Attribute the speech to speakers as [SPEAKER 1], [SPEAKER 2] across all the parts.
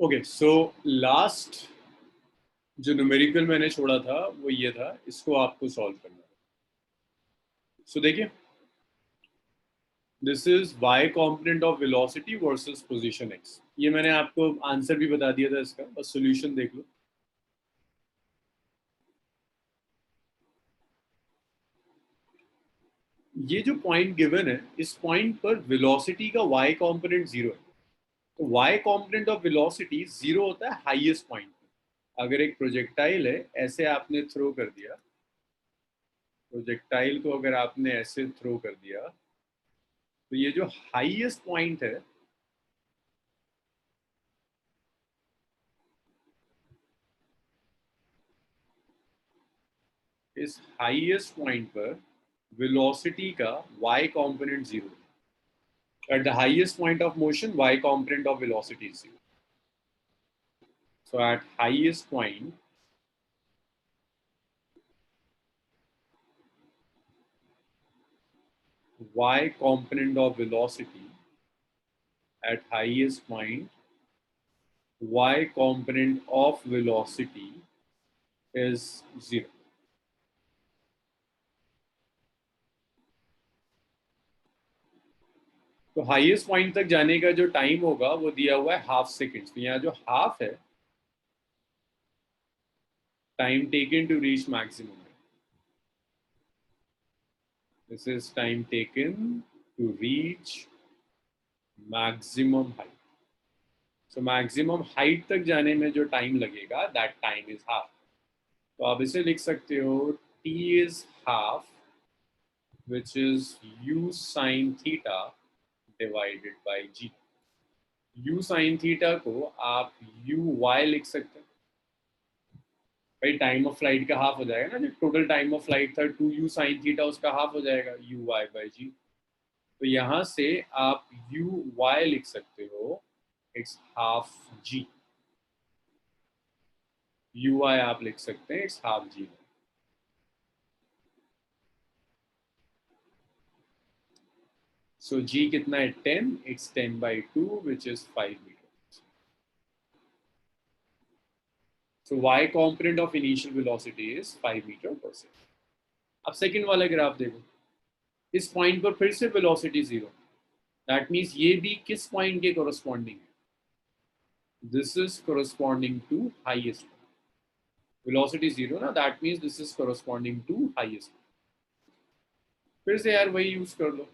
[SPEAKER 1] Okay, so last जो numerical मैंने छोड़ा था वो ये था, इसको आपको सॉल्व करना है। सो देखिए, this is y component of velocity versus position x। ये मैंने आपको आंसर भी बता दिया था इसका, बस सॉल्यूशन देख लो। ये जो पॉइंट गिवन है, इस पॉइंट पर वेलोसिटी का y कॉम्पोनेंट 0 है। तो y कॉम्पोनेंट ऑफ वेलोसिटी 0 होता है हाईएस्ट पॉइंट पर। अगर एक प्रोजेक्टाइल है, ऐसे आपने थ्रो कर दिया, प्रोजेक्टाइल को अगर आपने ऐसे थ्रो कर दिया, तो ये जो हाईएस्ट पॉइंट है, इस हाईएस्ट पॉइंट पर वेलोसिटी का y component 0। At the highest point of motion, y component of velocity is 0. So at highest point, y component of velocity at highest point, y component of velocity is 0. तो highest point तक जाने का जो time होगा वो दिया हुआ है हाफ सेकेंड। तो यहाँ जो हाफ है, time taken to reach maximum, this is time taken to reach maximum height. So maximum height तक जाने में जो टाइम लगेगा, दैट टाइम इज हाफ। तो आप इसे लिख सकते हो, t is half, which is u sin theta divided by g। u sin theta को आप uy लिख सकते हैं। भाई टाइम ऑफ फ्लाइट का हाफ हो जाएगा ना, जो टोटल टाइम ऑफ फ्लाइट था 2u sin थीटा, उसका हाफ हो जाएगा uy बाय g। तो यहाँ से आप uy लिख सकते हो, इट्स हाफ g। uy आप लिख सकते हैं, it's half g। So g कितना है 10, it's 10 by 2 which is 5 meters. So y component of initial velocity is 5 meter per second. अब सेकंड वाला ग्राफ देखो, इस पॉइंट पर फिर से वेलोसिटी 0। दैट मीन्स ये भी किस पॉइंट के कोरस्पॉन्डिंग है? This is corresponding to highest. Velocity 0 ना, that means this is corresponding to highest. फिर से यार वही यूज कर लो।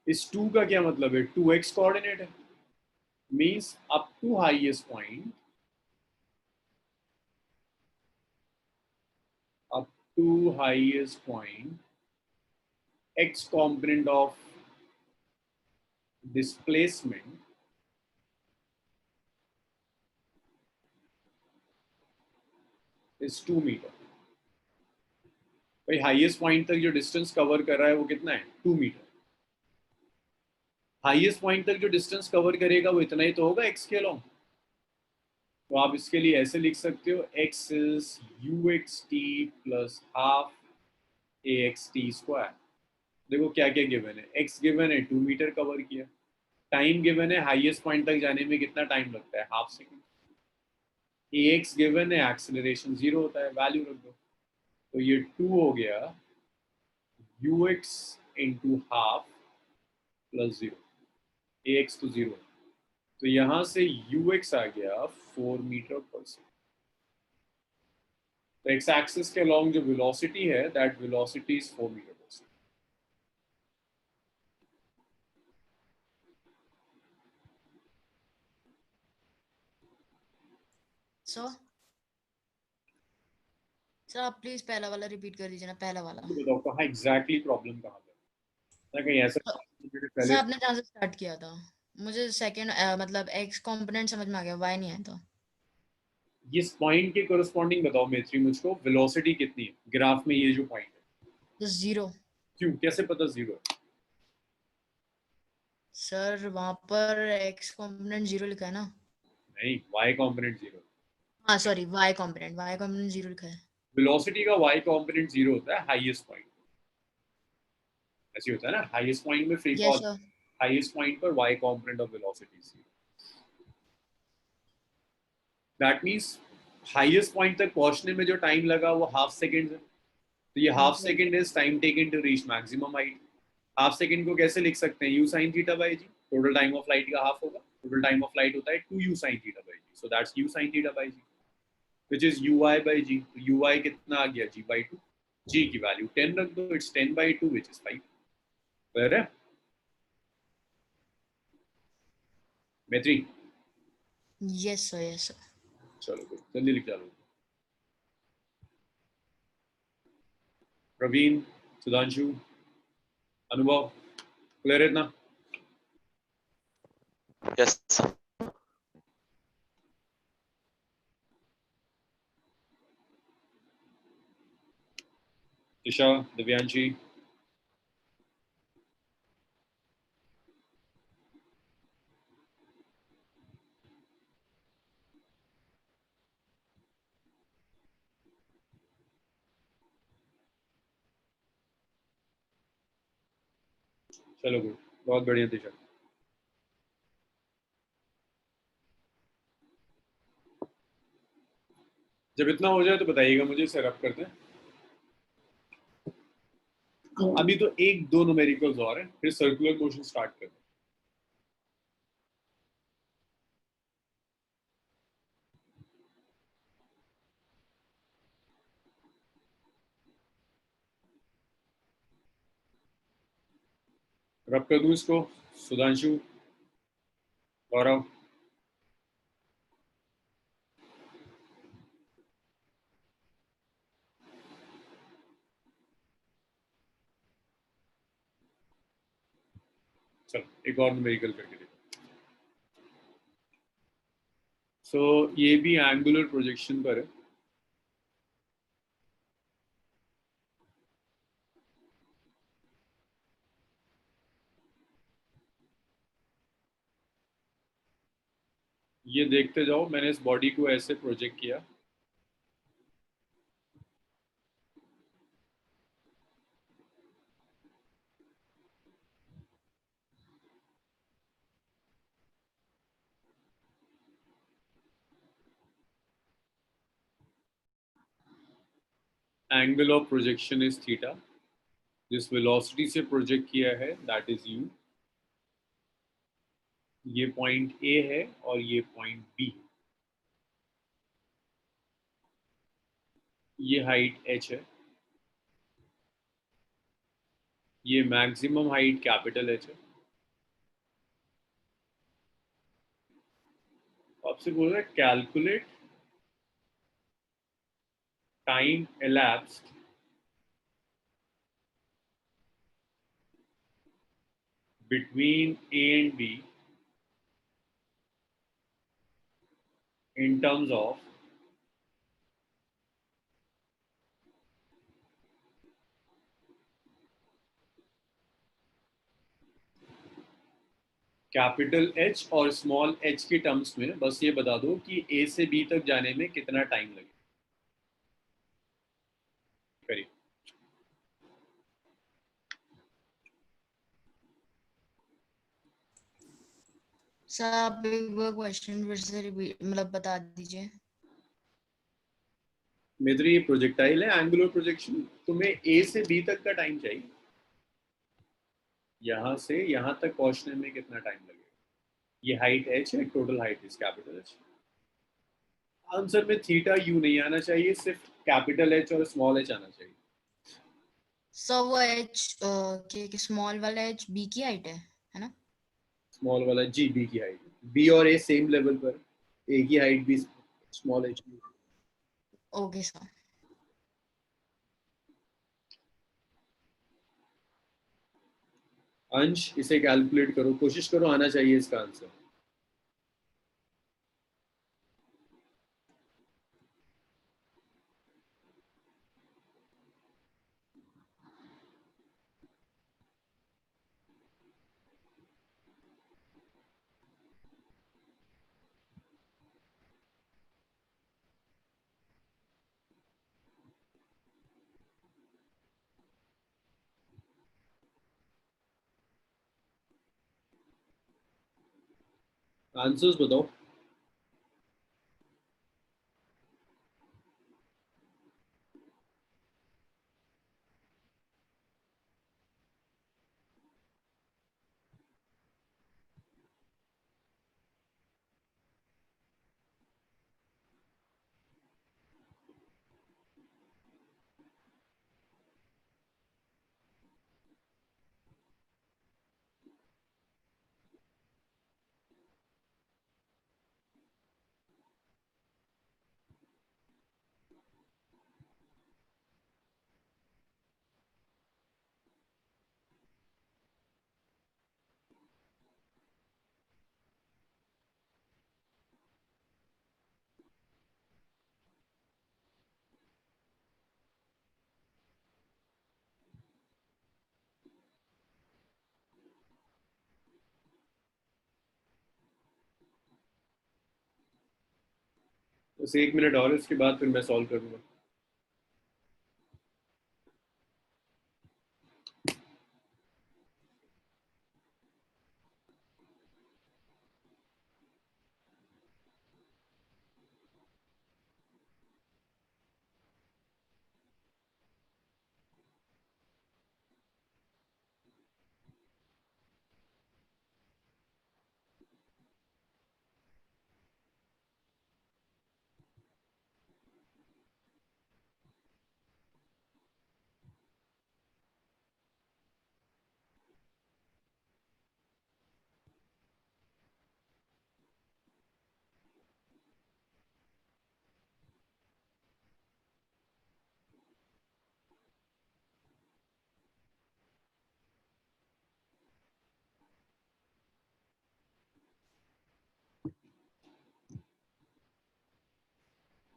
[SPEAKER 1] इस 2 का क्या मतलब है? 2x कोऑर्डिनेट है, means up to highest point, up to highest point, x component of displacement is 2 meter। भाई हाईएस्ट पॉइंट तक जो डिस्टेंस कवर कर रहा है वो कितना है? 2 मीटर। हाईएस्ट पॉइंट तक जो डिस्टेंस कवर करेगा वो इतना ही तो होगा x के लॉन्ग। तो आप इसके लिए ऐसे लिख सकते हो, x is uxt plus half axt square. देखो क्या क्या गिवन है, x गिवन है 2 मीटर कवर किया, टाइम गिवन है हाईएस्ट पॉइंट तक जाने में कितना टाइम लगता है, हाफ सेकेंड। ax गिवन है, एक्सेलरेशन 0 होता है, वैल्यू रख दो। तो ये 2 हो गया ux into half plus 0, ax तो 0। तो यहां से ux आ गया 4 मीटर पर सेकेंड। तो एक्स एक्सिस के अलॉन्ग जो वेलोसिटी है, दैट वेलोसिटी इज 4 मीटर पर सेकेंड।
[SPEAKER 2] सर आप प्लीज पहला वाला रिपीट कर दीजिए ना, पहला वाला।
[SPEAKER 1] बताओ कहाँ एग्जैक्टली प्रॉब्लम कहाँ पे? कहीं ऐसा
[SPEAKER 2] सर आपने जहाँ से स्टार्ट किया था, मुझे सेकंड मतलब x कंपोनेंट समझ में आ गया, y नहीं आया था।
[SPEAKER 1] इस पॉइंट के कोरस्पॉन्डिंग बताओ मेत्री मुझको, वेलोसिटी कितनी है ग्राफ में? ये जो पॉइंट है
[SPEAKER 2] तो 0।
[SPEAKER 1] क्यों, कैसे पता 0 है?
[SPEAKER 2] सर वहां पर x कंपोनेंट 0 लिखा है ना।
[SPEAKER 1] नहीं, y कॉम्पोनेंट 0।
[SPEAKER 2] हाँ सॉरी, y कंपोनेंट 0 लिखा है।
[SPEAKER 1] वेलोसिटी का y कॉम्पोनेंट 0 होता है हाईएस्ट पॉइंट। ऐसे होता है ना, हाईएस्ट पॉइंट में free
[SPEAKER 2] yes
[SPEAKER 1] fall,
[SPEAKER 2] sir.
[SPEAKER 1] Highest point पर y component of velocity c। That means highest point तक पहुंचने में जो टाइम लगा वो हाफ सेकेंड है, तो ये half second is time taken to reach maximum height. Half second को कैसे लिख सकते हैं, u sine theta by g, total time of flight का हाफ होगा, टोटल टाइम ऑफ लाइट होता है 2u sine theta by g, so that's u sine theta by g which is ui by g. तो ui कितना आ गया, g by two, g की वैल्यू 10 रख दो, it's 10 by two which is 5। Clear है मैत्री?
[SPEAKER 2] Yes sir, yes sir.
[SPEAKER 1] चलो गुड, जल्दी लिख डालो। प्रवीण, सुधांशु, अनुभव, क्लियर है इतना?
[SPEAKER 3] यस।
[SPEAKER 1] ईशा, दिव्यांशी, चलो गुड, बहुत बढ़िया दिशा। जब इतना हो जाए तो बताइएगा मुझे, इसे रब करते हैं। अभी तो एक दो न्यूमेरिकल्स और हैं, फिर सर्कुलर मोशन स्टार्ट करते हैं। रब कर दूं इसको, सुधांशु, गौरव? चलो एक और न्यूमेरिकल करके देखो। सो ये भी एंगुलर प्रोजेक्शन पर है। ये देखते जाओ, मैंने इस बॉडी को ऐसे प्रोजेक्ट किया, angle of projection is theta, जिस वेलोसिटी से प्रोजेक्ट किया है दैट इज u। ये पॉइंट A है और ये पॉइंट B। ये हाइट h है, ये मैक्सिमम हाइट कैपिटल H है। आपसे बोल रहा है calculate time elapsed between A and B in terms of capital H और स्मॉल h के टर्म्स में बस ये बता दो कि A से B तक जाने में कितना टाइम लगेगा। करिए।
[SPEAKER 2] सर आप एक बार क्वेश्चन फिर से रिपीट मतलब बता दीजिए।
[SPEAKER 1] मेरे ये प्रोजेक्टाइल है एंगुलर प्रोजेक्शन, तुम्हें A से B तक का टाइम चाहिए, यहां से यहां तक पहुंचने में कितना टाइम लगेगा। ये हाइट h है, total height is capital H। Answer में थीटा u नहीं आना चाहिए, सिर्फ कैपिटल H और स्मॉल h आना चाहिए।
[SPEAKER 2] सर वो एच के स्मॉल वाला एच बी की हाइट है ना?
[SPEAKER 1] स्मॉल वाला जी बी की हाइट, बी और ए सेम लेवल पर, ए की हाइट भी स्मॉल एच की।
[SPEAKER 2] Okay sir.
[SPEAKER 1] अंश इसे कैलकुलेट करो, कोशिश करो आना चाहिए इसका आंसर। आंसर्स बताओ। बस 1 मिनट और, इसके बाद फिर मैं सॉल्व करूंगा।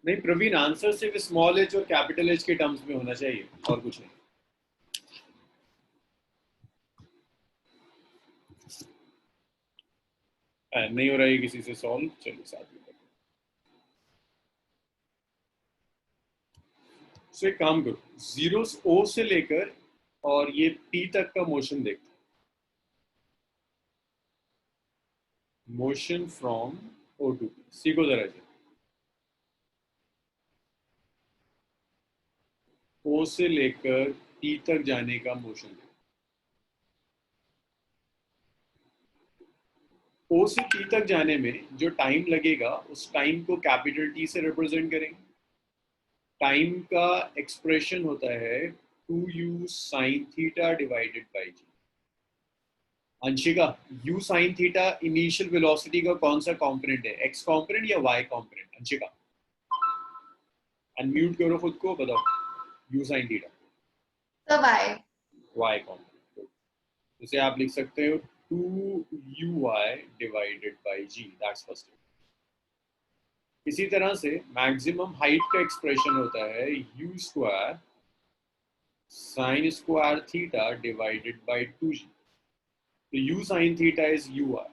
[SPEAKER 1] नहीं प्रवीण, आंसर सिर्फ स्मॉल एच और कैपिटल एच के टर्म्स में होना चाहिए, और कुछ नहीं। नहीं हो रहा है किसी से सॉल्व, चलो साथ में करते हैं। So, एक काम करो, जीरो ओ से लेकर और ये पी तक का मोशन देखते हैं। Motion from O to P, C को जरा जाए। ओ से लेकर पी तक जाने का मोशन देखते हैं। ओ से पी तक जाने में जो टाइम लगेगा उस टाइम को कैपिटल टी से रिप्रेजेंट करेंगे। टाइम का एक्सप्रेशन होता है 2u sine theta divided by G. Anshika, u sine theta initial velocity का कौन सा कंपोनेंट है, x कंपोनेंट या y कंपोनेंट? अंशिका अनम्यूट करो खुद को, बताओ। u साइन थीटा
[SPEAKER 3] सब आए।
[SPEAKER 1] y कंपोनेंट, इसे आप लिख सकते हो 2uy divided by G, that's first. इसी तरह से मैक्सिमम हाइट का एक्सप्रेशन होता है u square sine square theta divided by 2g। तो u sin theta is ui.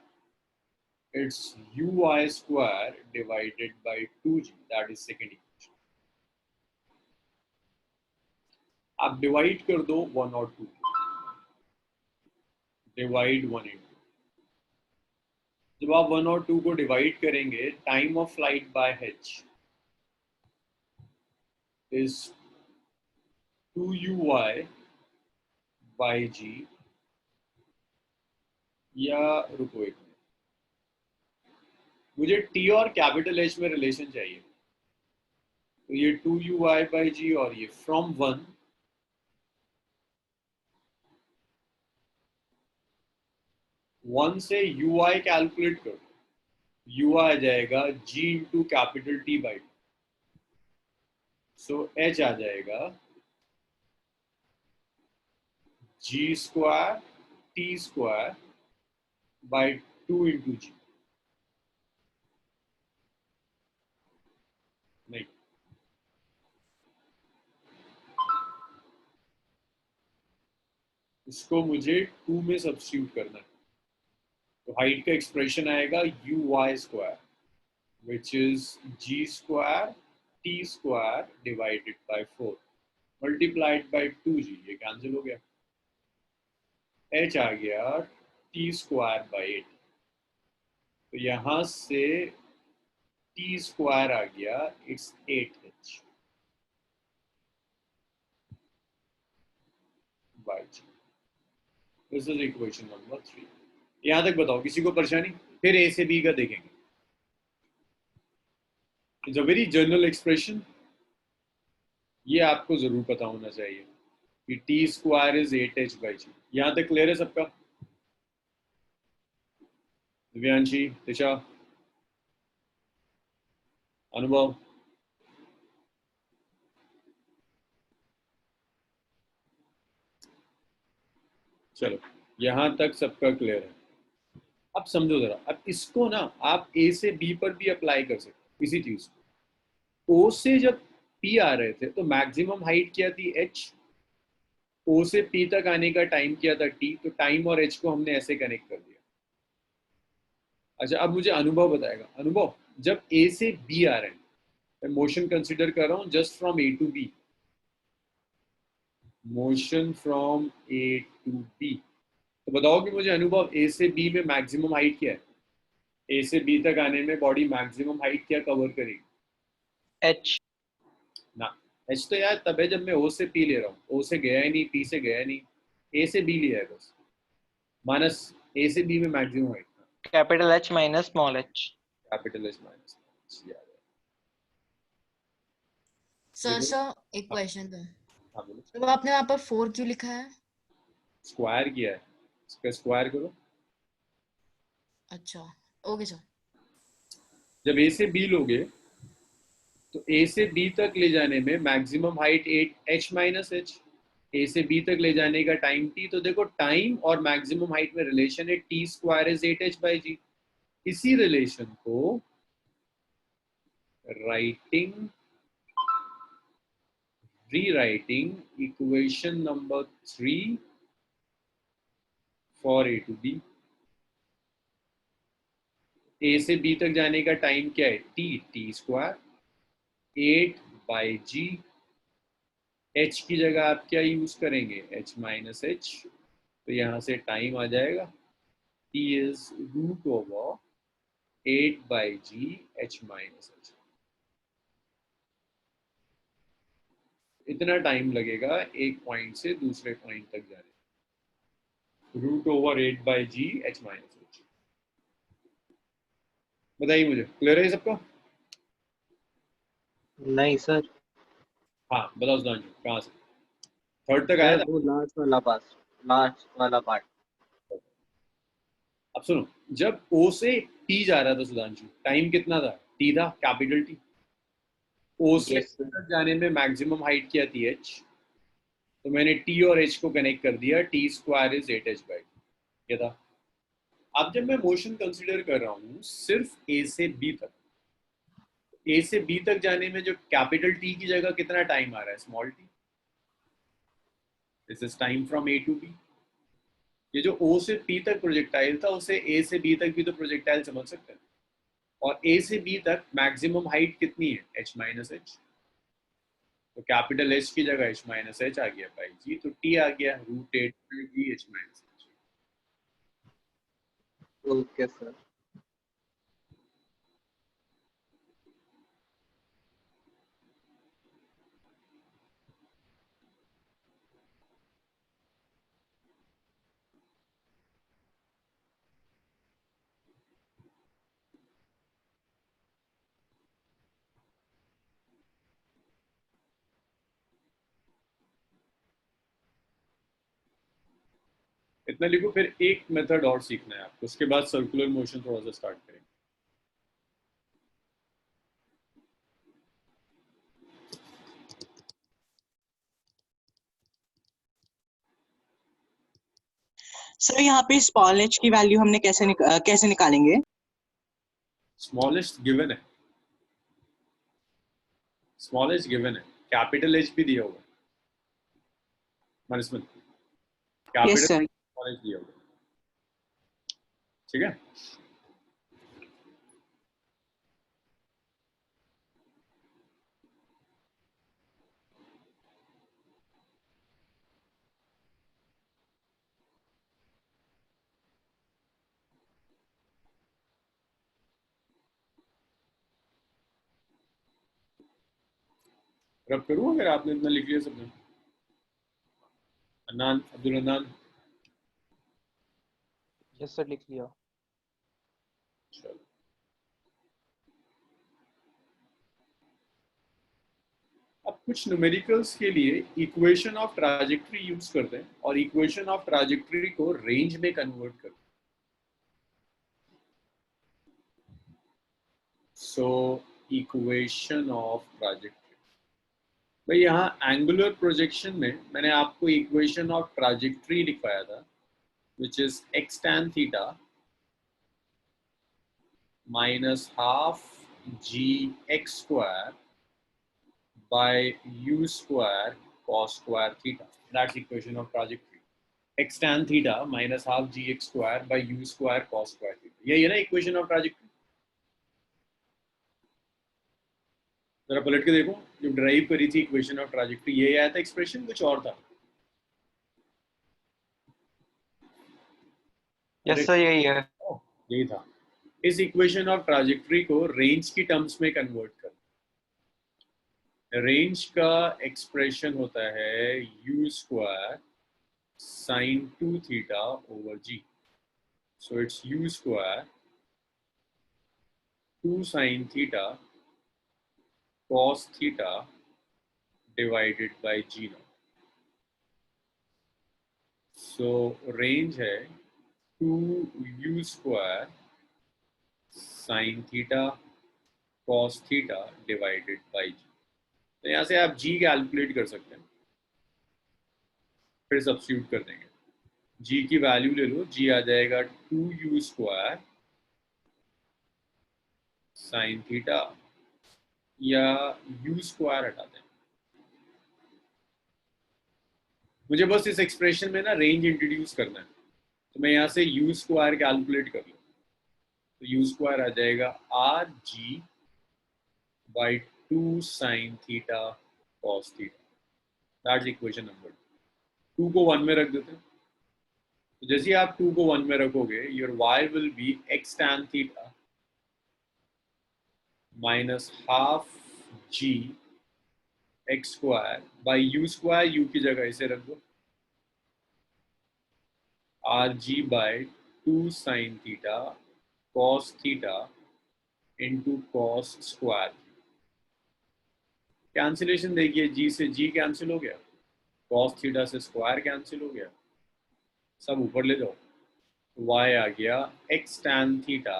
[SPEAKER 1] It's ui square divided by 2g. That is second equation. आप divide कर दो 1 और 2, डिवाइड 1 इंटू। जब आप 1 और 2 को डिवाइड करेंगे, time of flight by h is 2uy by g, या रुको एक मिनट, मुझे t और कैपिटल h में रिलेशन चाहिए। तो ये 2uy बाय g और ये फ्रॉम 1 से ui कैलकुलेट करो, u आ जाएगा g into capital T by, so h आ जाएगा g square T square by 2 into g. नहीं, इसको मुझे 2 में सब्स्टिट्यूट करना है, तो हाइट का एक्सप्रेशन आएगा U Y square which is G square T square divided by 4 multiplied by 2g, ये कैंसिल हो गया। h आ गया टी स्क्वायर बाई 8। तो यहां से टी स्क्वायर आ गया, it's 8h by G. This is equation number 3। यहां तक बताओ, किसी को परेशानी? फिर ए से बी का देखेंगे। It's a very general expression, ये आपको जरूर पता होना चाहिए कि T square is 8h by g. यहां तक क्लियर है सबका? दिव्यांशी, दिशा, अनुभव? चलो, यहां तक सबका क्लियर है। अब समझो जरा, अब इसको ना आप ए से बी पर भी अप्लाई कर सकते हो इसी चीज को। ओ से जब पी आ रहे थे तो मैक्सिमम हाइट क्या थी? एच। ओ से पी तक आने का टाइम क्या था? टी। तो टाइम और एच को हमने ऐसे कनेक्ट कर दिया। अच्छा, अब मुझे अनुभव बताएगा। अनुभव, जब ए से बी आ रहे हैं, मैं मोशन कंसिडर कर रहा हूं just from A to B, motion from A to B, तो बताओ कि मुझे अनुभव, ए से बी में मैक्सिमम हाइट क्या है? ए से बी तक आने में बॉडी मैक्सिमम हाइट क्या कवर करेगी?
[SPEAKER 3] एच।
[SPEAKER 1] ना, एच तो यार तब है जब मैं ओ से पी ले रहा हूँ। ओ से गया ही नहीं, पी से गया नहीं, ए से बी लिया है बस। माइनस ए से बी में maximum height
[SPEAKER 3] capital H minus small H.
[SPEAKER 1] Capital H minus.
[SPEAKER 2] Sir
[SPEAKER 1] देखो,
[SPEAKER 2] सर एक
[SPEAKER 1] हाँ
[SPEAKER 2] क्वेश्चन था।
[SPEAKER 1] हाँ बोलो।
[SPEAKER 2] तो आपने वहाँ पर 4 क्यों लिखा है?
[SPEAKER 1] स्क्वायर किया है, इसका स्क्वायर करो।
[SPEAKER 2] अच्छा, ओके सर।
[SPEAKER 1] जब ए से बी लोगे तो ए से बी तक ले जाने में maximum height 8h minus H. A से बी तक ले जाने का टाइम टी। तो देखो, टाइम और मैक्सिमम हाइट में रिलेशन है, T square is 8h by g. इसी रिलेशन को writing rewriting equation number 3 for a to b। A से बी तक जाने का टाइम क्या है? T. T square 8/g। H की जगह आप क्या यूज करेंगे? H minus H. तो यहां से टाइम आ जाएगा, T is root over 8/g H minus H. इतना टाइम लगेगा एक पॉइंट से दूसरे पॉइंट तक जाने, root over 8/g H minus H. बताइए मुझे, क्लियर है सबका?
[SPEAKER 3] नहीं सर।
[SPEAKER 1] हाँ बताओ सुधांशु, कहाँ से थर्ड तक आया
[SPEAKER 3] सर
[SPEAKER 1] था?
[SPEAKER 3] वो लास्ट वाला पार्ट।
[SPEAKER 1] अब सुनो, जब ओ से टी जा रहा था सुधांशु, टाइम कितना था? टी था, कैपिटल टी। ओ से
[SPEAKER 3] यस
[SPEAKER 1] टी
[SPEAKER 3] सर।
[SPEAKER 1] तक जाने में मैक्सिमम हाइट क्या थी? एच। तो मैंने टी और एच को कनेक्ट कर दिया, T square is 8h by क्या था। अब जब मैं मोशन कंसीडर कर रहा हूँ सिर्फ ए से बी तक, ए से बी तक जाने में जो कैपिटल टी की जगह कितना टाइम आ रहा है? Small T. This is time from A to B. ये जो ओ से पी तक प्रोजेक्टाइल था, उसे ए से बी तक भी तो प्रोजेक्टाइल समझ सकते हैं। और ए से बी तक मैक्सिमम हाइट कितनी है? H minus H. तो कैपिटल एच की जगह एच माइनस एच आ गया बाई जी। तो टी आ गया root 8 H minus H.
[SPEAKER 3] Okay sir.
[SPEAKER 1] इतना लिखो, फिर एक मेथड और सीखना है आपको, उसके बाद सर्कुलर मोशन थोड़ा सा स्टार्ट करेंगे।
[SPEAKER 4] सर यहाँ पे स्मॉल एच की वैल्यू हमने कैसे निकालेंगे?
[SPEAKER 1] स्मॉलेस्ट गिवन है, स्मॉलेस्ट गिवन है, कैपिटल एच भी दिया हुआ है। मनस्मत,
[SPEAKER 4] यस
[SPEAKER 1] कैपिटल
[SPEAKER 4] सर।
[SPEAKER 1] स्मॉलेस्ट दिया हुआ है, ठीक है। रब करूँ अगर आपने इतना लिख लिया सबने? अनान, अब्दुल अनान,
[SPEAKER 3] यस सर लिख लिया।
[SPEAKER 1] चलो अब कुछ न्यूमेरिकल्स के लिए इक्वेशन ऑफ ट्राजेक्टरी यूज करते हैं और इक्वेशन ऑफ ट्राजेक्टरी को रेंज में कन्वर्ट करते हैं। सो इक्वेशन ऑफ ट्राजेक्टरी, भाई यहाँ एंगुलर प्रोजेक्शन में मैंने आपको इक्वेशन ऑफ ट्राजेक्टरी लिखवाया था, which is x tan theta minus half g x square by u square cos square theta. That's equation of trajectory. X tan theta minus half g x square by u square cos square theta. यही है ना equation of trajectory? जरा पलट के देखो, जब drive करी थी इक्वेशन ऑफ ट्राजेक्टरी ये आया था एक्सप्रेशन, कुछ और था?
[SPEAKER 3] यस सर यही है।
[SPEAKER 1] यही था। इस इक्वेशन ऑफ ट्राजेक्टरी को रेंज की टर्म्स में कन्वर्ट कर, रेंज का एक्सप्रेशन होता है u square sine 2 theta over g, so it's u square 2 sine theta cos theta divided by g not. So range है 2u square sine theta cos theta divided by g। तो यहाँ से आप g calculate कर सकते हैं, फिर substitute कर देंगे। g की वैल्यू ले लो, g आ जाएगा 2u स्क्वायर साइन थीटा, या u स्क्वायर हटा दें। मुझे बस इस एक्सप्रेशन में ना रेंज इंट्रोड्यूस करना है, तो मैं यहाँ से u स्क्वायर कैलकुलेट कर लूँ, तो u स्क्वायर आ जाएगा R G by 2 sine theta cos theta. That's equation number 2 को 1 में रख देते हैं। तो जैसे आप 2 को 1 में रखोगे, your y will be x tan theta minus half g x square by u square, u की जगह इसे रख दो, R G by 2 sine theta cos theta into cos square. Cancellation देखिए, g से g कैंसिल हो गया, कॉस थीटा से स्क्वायर कैंसिल हो गया, सब ऊपर ले जाओ, y आ गया x tan थीटा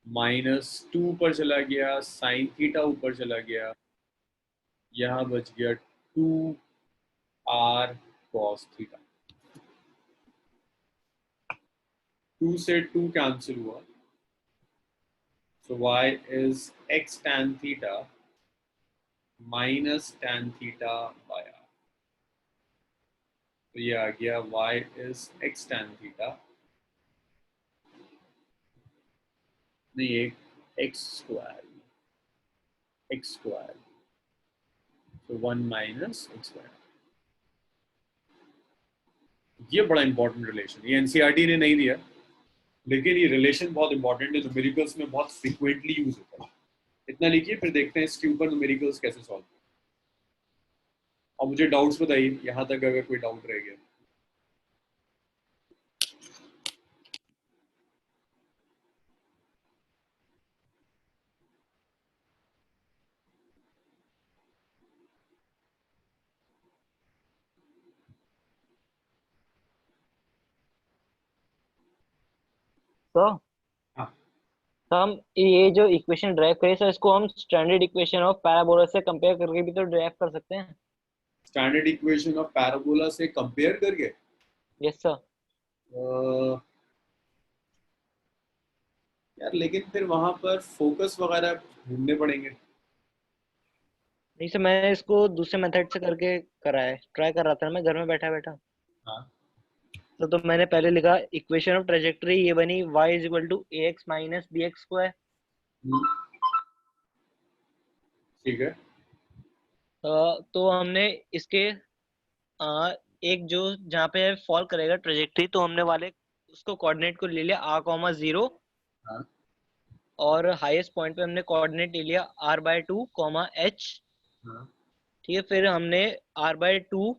[SPEAKER 1] माइनस 2 पर चला गया, साइन थीटा ऊपर चला गया, यहाँ बच गया 2r cos थीटा। 2 से 2 कैंसिल हुआ, so y is x tan theta minus tan theta by r। तो ये आ गया y is x tan theta, नहीं एक x square, so 1 minus x square. ये बड़ा इंपॉर्टेंट रिलेशन, ये एनसीईआरटी ने नहीं दिया, लेकिन ये रिलेशन बहुत इंपॉर्टेंट है, न्यूमेरिकल्स में बहुत फ्रीक्वेंटली यूज होता है। इतना लिखिए, फिर देखते हैं इसके ऊपर न्यूमेरिकल्स कैसे सॉल्व। और मुझे डाउट्स बताइए यहाँ तक अगर कोई डाउट रह गया।
[SPEAKER 3] तो
[SPEAKER 1] हाँ।
[SPEAKER 3] तो हम ये जो इक्वेशन ड्राइव करें सर, इसको हम स्टैंडर्ड इक्वेशन ऑफ पैराबोला से कंपेयर करके भी तो ड्राइव कर सकते हैं।
[SPEAKER 1] स्टैंडर्ड इक्वेशन ऑफ पैराबोला से कंपेयर करके?
[SPEAKER 3] Yes sir.
[SPEAKER 1] यार लेकिन फिर वहां पर फोकस वगैरह ढूंढने पड़ेंगे।
[SPEAKER 3] नहीं सर, मैंने इसको दूसरे मेथड से करके करा है, ट्राई कर रहा था मैं घर में बैठा बैठा।
[SPEAKER 1] हाँ
[SPEAKER 3] तो मैंने पहले लिखा इक्वेशन ऑफ ट्रेजेक्टरी, ये बनी y is equal to ax minus bx square.
[SPEAKER 1] ठीक है।
[SPEAKER 3] तो हमने इसके एक जो जहाँ पे फॉल करेगा ट्रेजेक्टरी, तो हमने वाले उसको कोऑर्डिनेट को ले लिया r,0, और हाईएस्ट पॉइंट पे हमने कोऑर्डिनेट ले लिया r/2, h,
[SPEAKER 1] हाँ
[SPEAKER 3] ठीक है, फिर हमने r/2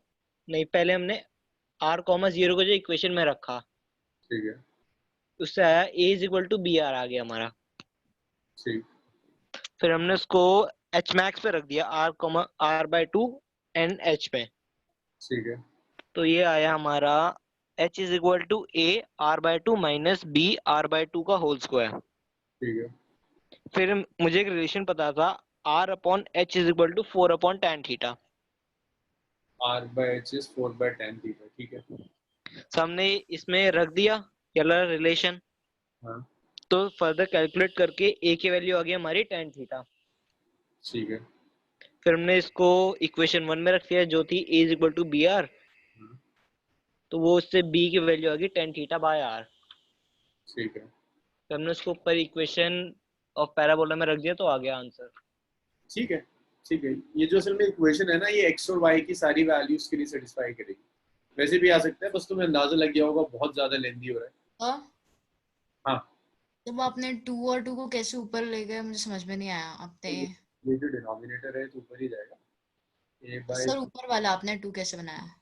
[SPEAKER 3] नहीं, पहले हमने r,0 को जो इक्वेशन में रखा,
[SPEAKER 1] ठीक है
[SPEAKER 3] उससे आया a is equal to br आ गया हमारा।
[SPEAKER 1] ठीक
[SPEAKER 3] फिर हमने उसको h मैक्स पे रख दिया, r/2 एंड h पे,
[SPEAKER 1] ठीक है
[SPEAKER 3] तो ये आया हमारा h is equal to a r/2 minus b r/2 का होल स्क्वायर।
[SPEAKER 1] ठीक है
[SPEAKER 3] फिर मुझे एक रिलेशन पता था, r/h is equal to 4/tan theta.
[SPEAKER 1] r/h is 4/tan theta. ठीक है
[SPEAKER 3] तो हमने इसमें रख दिया ये वाला रिलेशन,
[SPEAKER 1] हाँ
[SPEAKER 3] तो फर्दर कैलकुलेट करके a की वैल्यू आ गई हमारी tan थीटा।
[SPEAKER 1] ठीक है
[SPEAKER 3] फिर हमने इसको इक्वेशन 1 में रख दिया जो थी a is equal to br,
[SPEAKER 1] हाँ,
[SPEAKER 3] तो वो उससे b की वैल्यू आ गई tan थीटा बाय r।
[SPEAKER 1] ठीक है
[SPEAKER 3] फिर हमने उसको ऊपर इक्वेशन ऑफ पैराबोला में रख दिया, तो आ गया आंसर।
[SPEAKER 1] ठीक है ठीक है। ये जो असल में इक्वेशन है ना, ये x और y की सारी वैल्यूज के लिए सेटिस्फाई करेगी। वैसे भी आ सकता है, बस तुम्हें अंदाजा लग गया होगा, बहुत ज्यादा लेंदी हो रहा है।
[SPEAKER 2] और
[SPEAKER 1] हाँ
[SPEAKER 2] जब आपने 2 और 2 को कैसे ऊपर ले गए मुझे समझ में नहीं आया आपने।
[SPEAKER 1] ये जो डिनोमिनेटर है तो ऊपर ही जाएगा, a बाय
[SPEAKER 2] सर ऊपर वाला आपने 2 कैसे बनाया?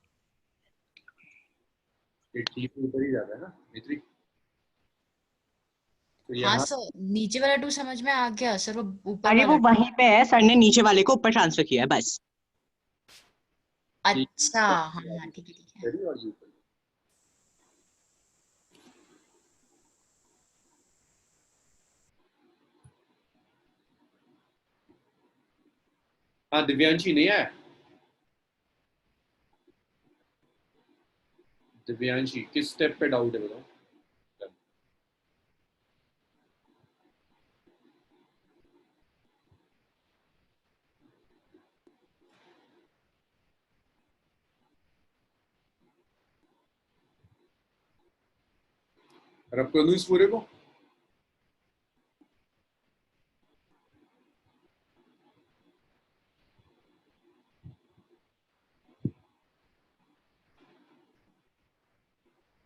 [SPEAKER 1] ये t तो ऊपर ही जाता है ना मित्री। तो
[SPEAKER 2] हाँ
[SPEAKER 1] यहाँ
[SPEAKER 2] सर, नीचे वाला 2 समझ में आ गया सर, वो ऊपर
[SPEAKER 4] अरे वो
[SPEAKER 2] वाला 2।
[SPEAKER 4] वहीं पे है, सर ने नीचे वाले को ऊपर ट्रांसफर किया है बस।
[SPEAKER 2] अच्छा हाँ हाँ ठीक है ठीक है।
[SPEAKER 1] करी और ये ऊपर। हाँ दिव्यांशी नहीं आया? दिव्यांशी किस स्टेप पे डाउट है बताओ। रब कर दूं इस पूरे को?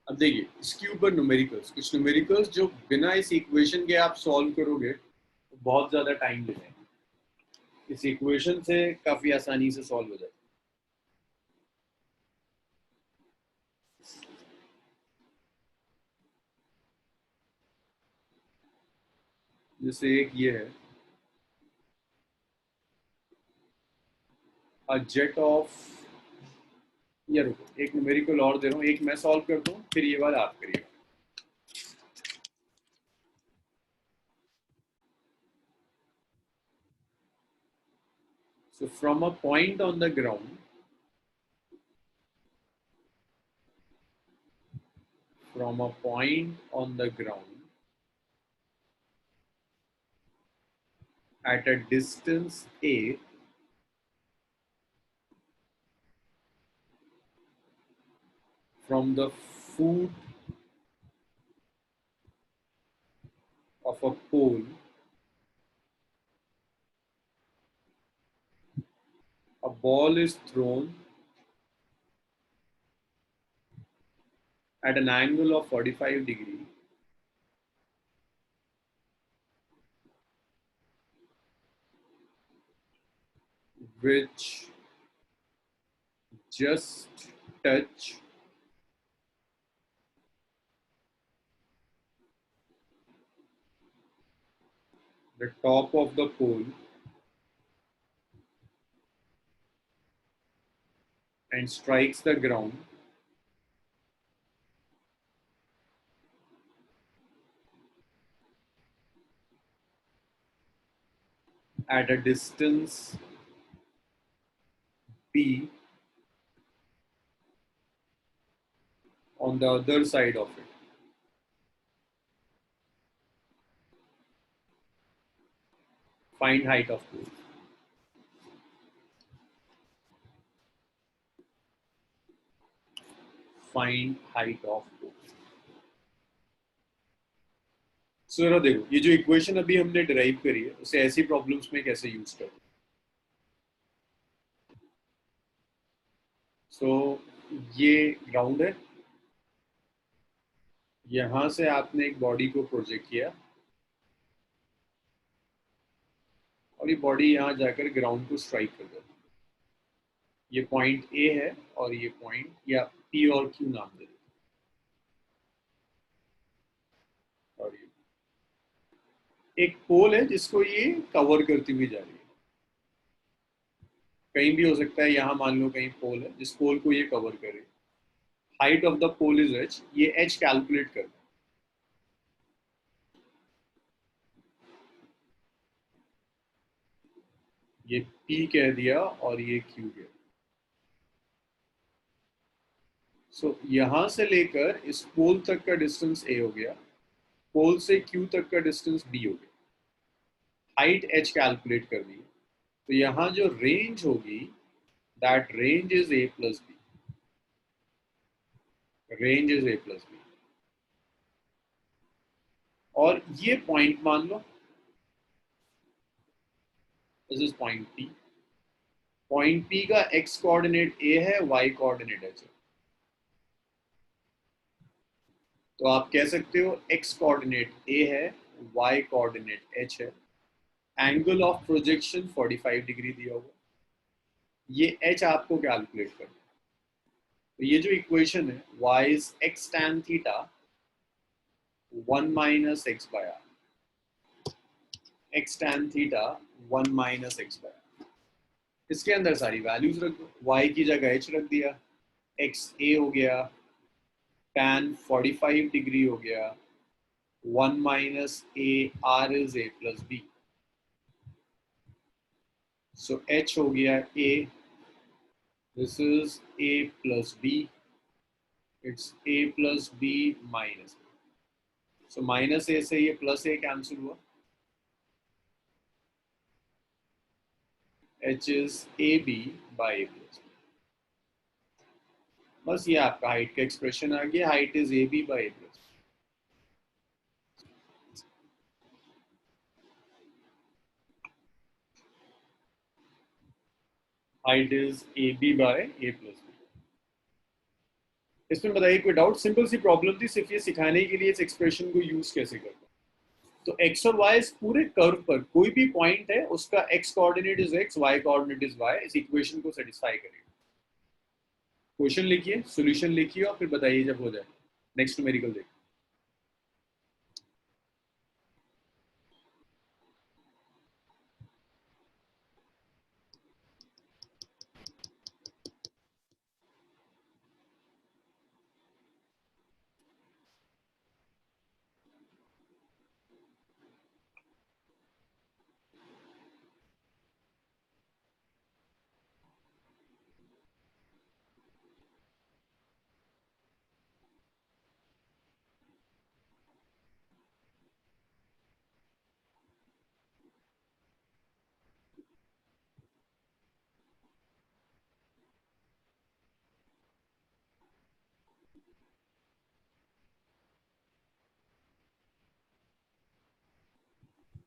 [SPEAKER 1] अब देखिए इसके ऊपर न्यूमेरिकल्स, कुछ न्यूमेरिकल्स जो बिना इस इक्वेशन के आप सॉल्व करोगे तो बहुत ज्यादा टाइम ले जाएंगे। इस इक्वेशन से काफी आसानी से सॉल्व हो जाए। जैसे एक ये है, अ जेट ऑफ, ये रुको एक न्यूमेरिकल और दे रहा हूँ, एक मैं सॉल्व करता हूँ फिर ये वाला आप करिए। So from a point on the ground, from a point on the ground at a distance a, from the foot of a pole, a ball is thrown at an angle of 45 degree which just touch the top of the pole and strikes the ground at a distance b on the other side of it. Find height of pole. Find height of pole. सो जरा देखो ये जो equation अभी हमने derive करी है उसे ऐसी प्रॉब्लम्स में कैसे यूज करें। सो ये ग्राउंड है, यहां से आपने एक बॉडी को प्रोजेक्ट किया और ये बॉडी यहां जाकर ग्राउंड को स्ट्राइक कर गई। ये पॉइंट ए है और ये पॉइंट या पी और क्यू नाम दे देते हैं। और ये एक पोल है जिसको ये कवर करती हुई जा रही है, कहीं भी हो सकता है, यहाँ मान लो कहीं पोल है जिस पोल को ये कवर करे, height of the pole is H, ये एच कैलकुलेट करना है। ये P कह दिया और ये Q कह दिया। सो यहां से लेकर इस पोल तक का डिस्टेंस A हो गया, पोल से Q तक का डिस्टेंस B हो गया, हाइट H कैलकुलेट कर दी। तो यहां जो रेंज होगी that range is A plus B, range is A plus B। और ये पॉइंट मान लो this is point P, point P का x कोऑर्डिनेट A है, y कोऑर्डिनेट H है। तो आप कह सकते हो x कोऑर्डिनेट A है, y कोऑर्डिनेट H है, एंगल ऑफ प्रोजेक्शन 45 डिग्री दिया हुआ, ये H आपको कैलकुलेट करना है। तो ये जो इक्वेशन है y is x tan theta 1 minus x by r, x tan theta 1 minus x by r, इसके अंदर सारी वैल्यूज रख दो, y की जगह h रख दिया, x a हो गया, tan 45 डिग्री हो गया, 1 minus a r is a plus b, so h हो गया a, this is a plus b, it's a plus b minus, so minus a से ये प्लस a कैंसिल हुआ, h is ab by a plus b। बस ये आपका height का expression आ गया, height is ab by a plus, height is ab by a plus b। इसमें बताइए कोई डाउट? सिंपल सी प्रॉब्लम थी, सिर्फ ये सिखाने के लिए इस एक्सप्रेशन को यूज कैसे करना। तो x और y इस पूरे कर्व पर कोई भी पॉइंट है उसका x coordinate is x, y coordinate is y, इस इक्वेशन को सेटिस्फाई करेगा। क्वेश्चन लिखिए, सॉल्यूशन लिखिए और फिर बताइए जब हो जाए। नेक्स्ट न्यूमेरिकल देखिए।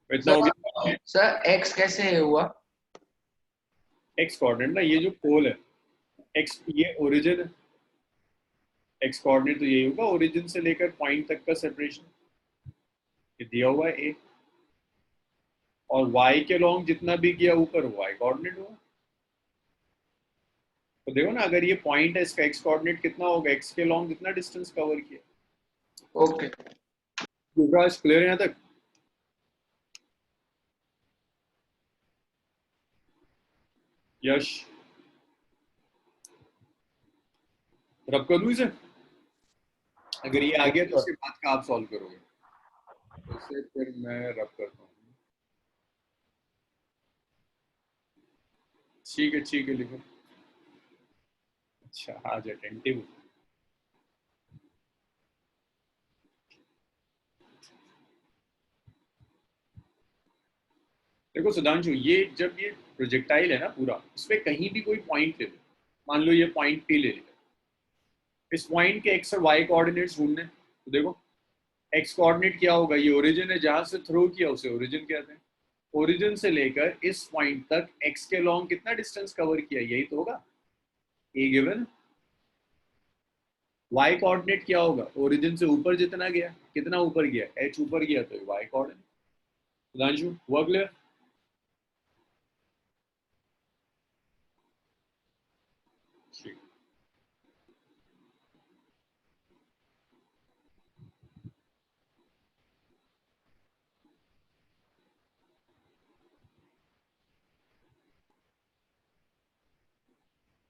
[SPEAKER 1] इतना हो गया।
[SPEAKER 5] सर एक्स कैसे हुआ?
[SPEAKER 1] एक्स कोऑर्डिनेट ना, ये जो पोल है एक्स, ये ओरिजिन है, एक्स कोऑर्डिनेट तो यही होगा, ओरिजिन से लेकर पॉइंट तक का सेपरेशन ये दिया हुआ है ए, और y के लॉन्ग जितना भी गया ऊपर y कोऑर्डिनेट होगा। तो देखो ना, अगर ये पॉइंट है इसका x कोऑर्डिनेट कितना होगा, x के लॉन्ग जितना डिस्टेंस कवर किया।
[SPEAKER 5] ओके
[SPEAKER 1] युवराज क्लियर है यहाँ तक? यश रब कर दूं इसे? अगर ये आ गया तो उसके बाद का आप सॉल्व करोगे, तो इसे फिर मैं रब करता हूँ। ठीक है लिखो। अच्छा आज अटेंटिव। देखो सुधांशु, ये जब ये प्रोजेक्टाइल है ना पूरा, इसमें कहीं भी कोई पॉइंट ले लो, मान लो ये पॉइंट P ले लिया, इस पॉइंट के x और y कोऑर्डिनेट्स ढूंढने। तो देखो x कोऑर्डिनेट क्या होगा, ये ओरिजिन है, जहां से थ्रो किया उसे ओरिजिन कहते हैं। ओरिजिन से लेकर इस पॉइंट तक x के लॉन्ग कितना डिस्टेंस कवर किया, यही तो होगा a गिवन। y कोऑर्डिनेट क्या होगा, ओरिजिन से ऊपर जितना गया, कितना ऊपर गया, h ऊपर गया, तो y कोऑर्डिनेट। सुधांशु हुआ क्लियर?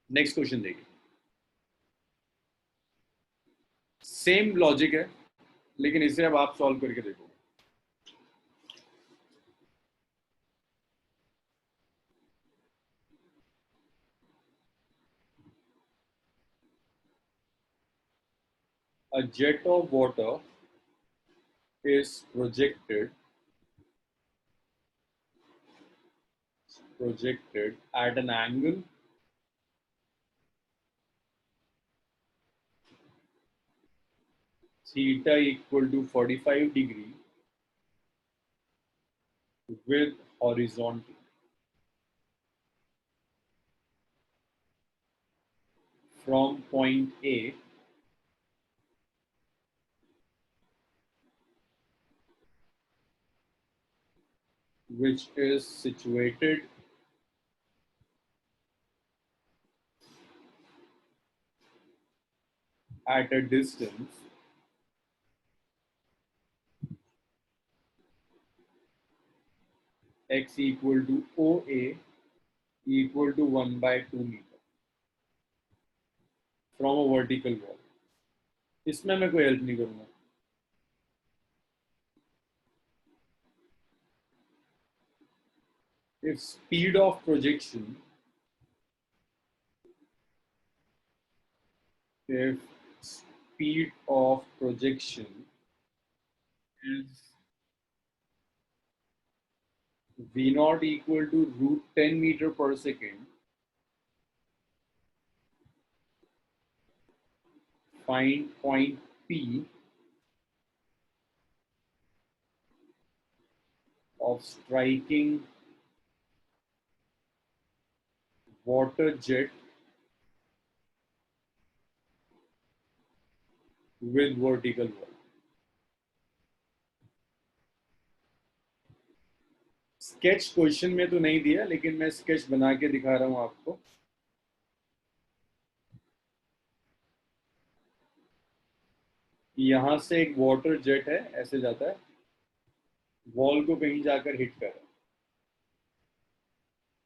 [SPEAKER 1] नेक्स्ट क्वेश्चन देखिए, सेम लॉजिक है लेकिन इसे अब आप सॉल्व करके देखो। A jet of water is projected at an angle theta equal to 45 degree with horizontal from point A which is situated at a distance x equal to OA equal to 1/2 meter from a vertical wall। इसमें मैं कोई help नहीं करूंगा। If speed of projection is V naught equal to root 10 meter per second, find point P of striking water jet with vertical wall। Sketch question में तो नहीं दिया लेकिन मैं स्केच बना के दिखा रहा हूं आपको। यहां से एक वाटर जेट है, ऐसे जाता है, वॉल को कहीं जाकर हिट कर रहा है।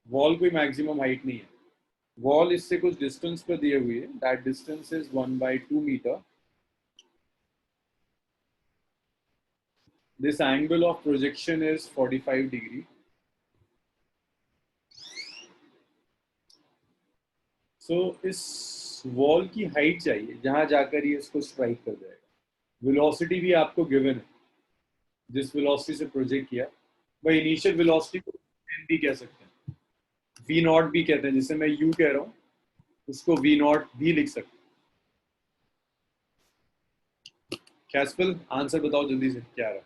[SPEAKER 1] वॉल कोई मैक्सिमम हाइट नहीं है, वॉल इससे कुछ डिस्टेंस पर दिए हुई है, that distance is 1/2 metre. This angle of projection is 45 degree. So इस वॉल की हाइट चाहिए जहां जाकर ये इसको स्ट्राइक कर जाएगा। वेलोसिटी भी आपको गिवन है, जिस वेलोसिटी से प्रोजेक्ट किया, वह इनिशियल वेलोसिटी को भी कह सकते हैं, वी नॉट भी कहते हैं, जिसे मैं यू कह रहा हूं उसको वी नॉट भी लिख सकते हैं। कैस्पल आंसर बताओ जल्दी से, क्या रहा?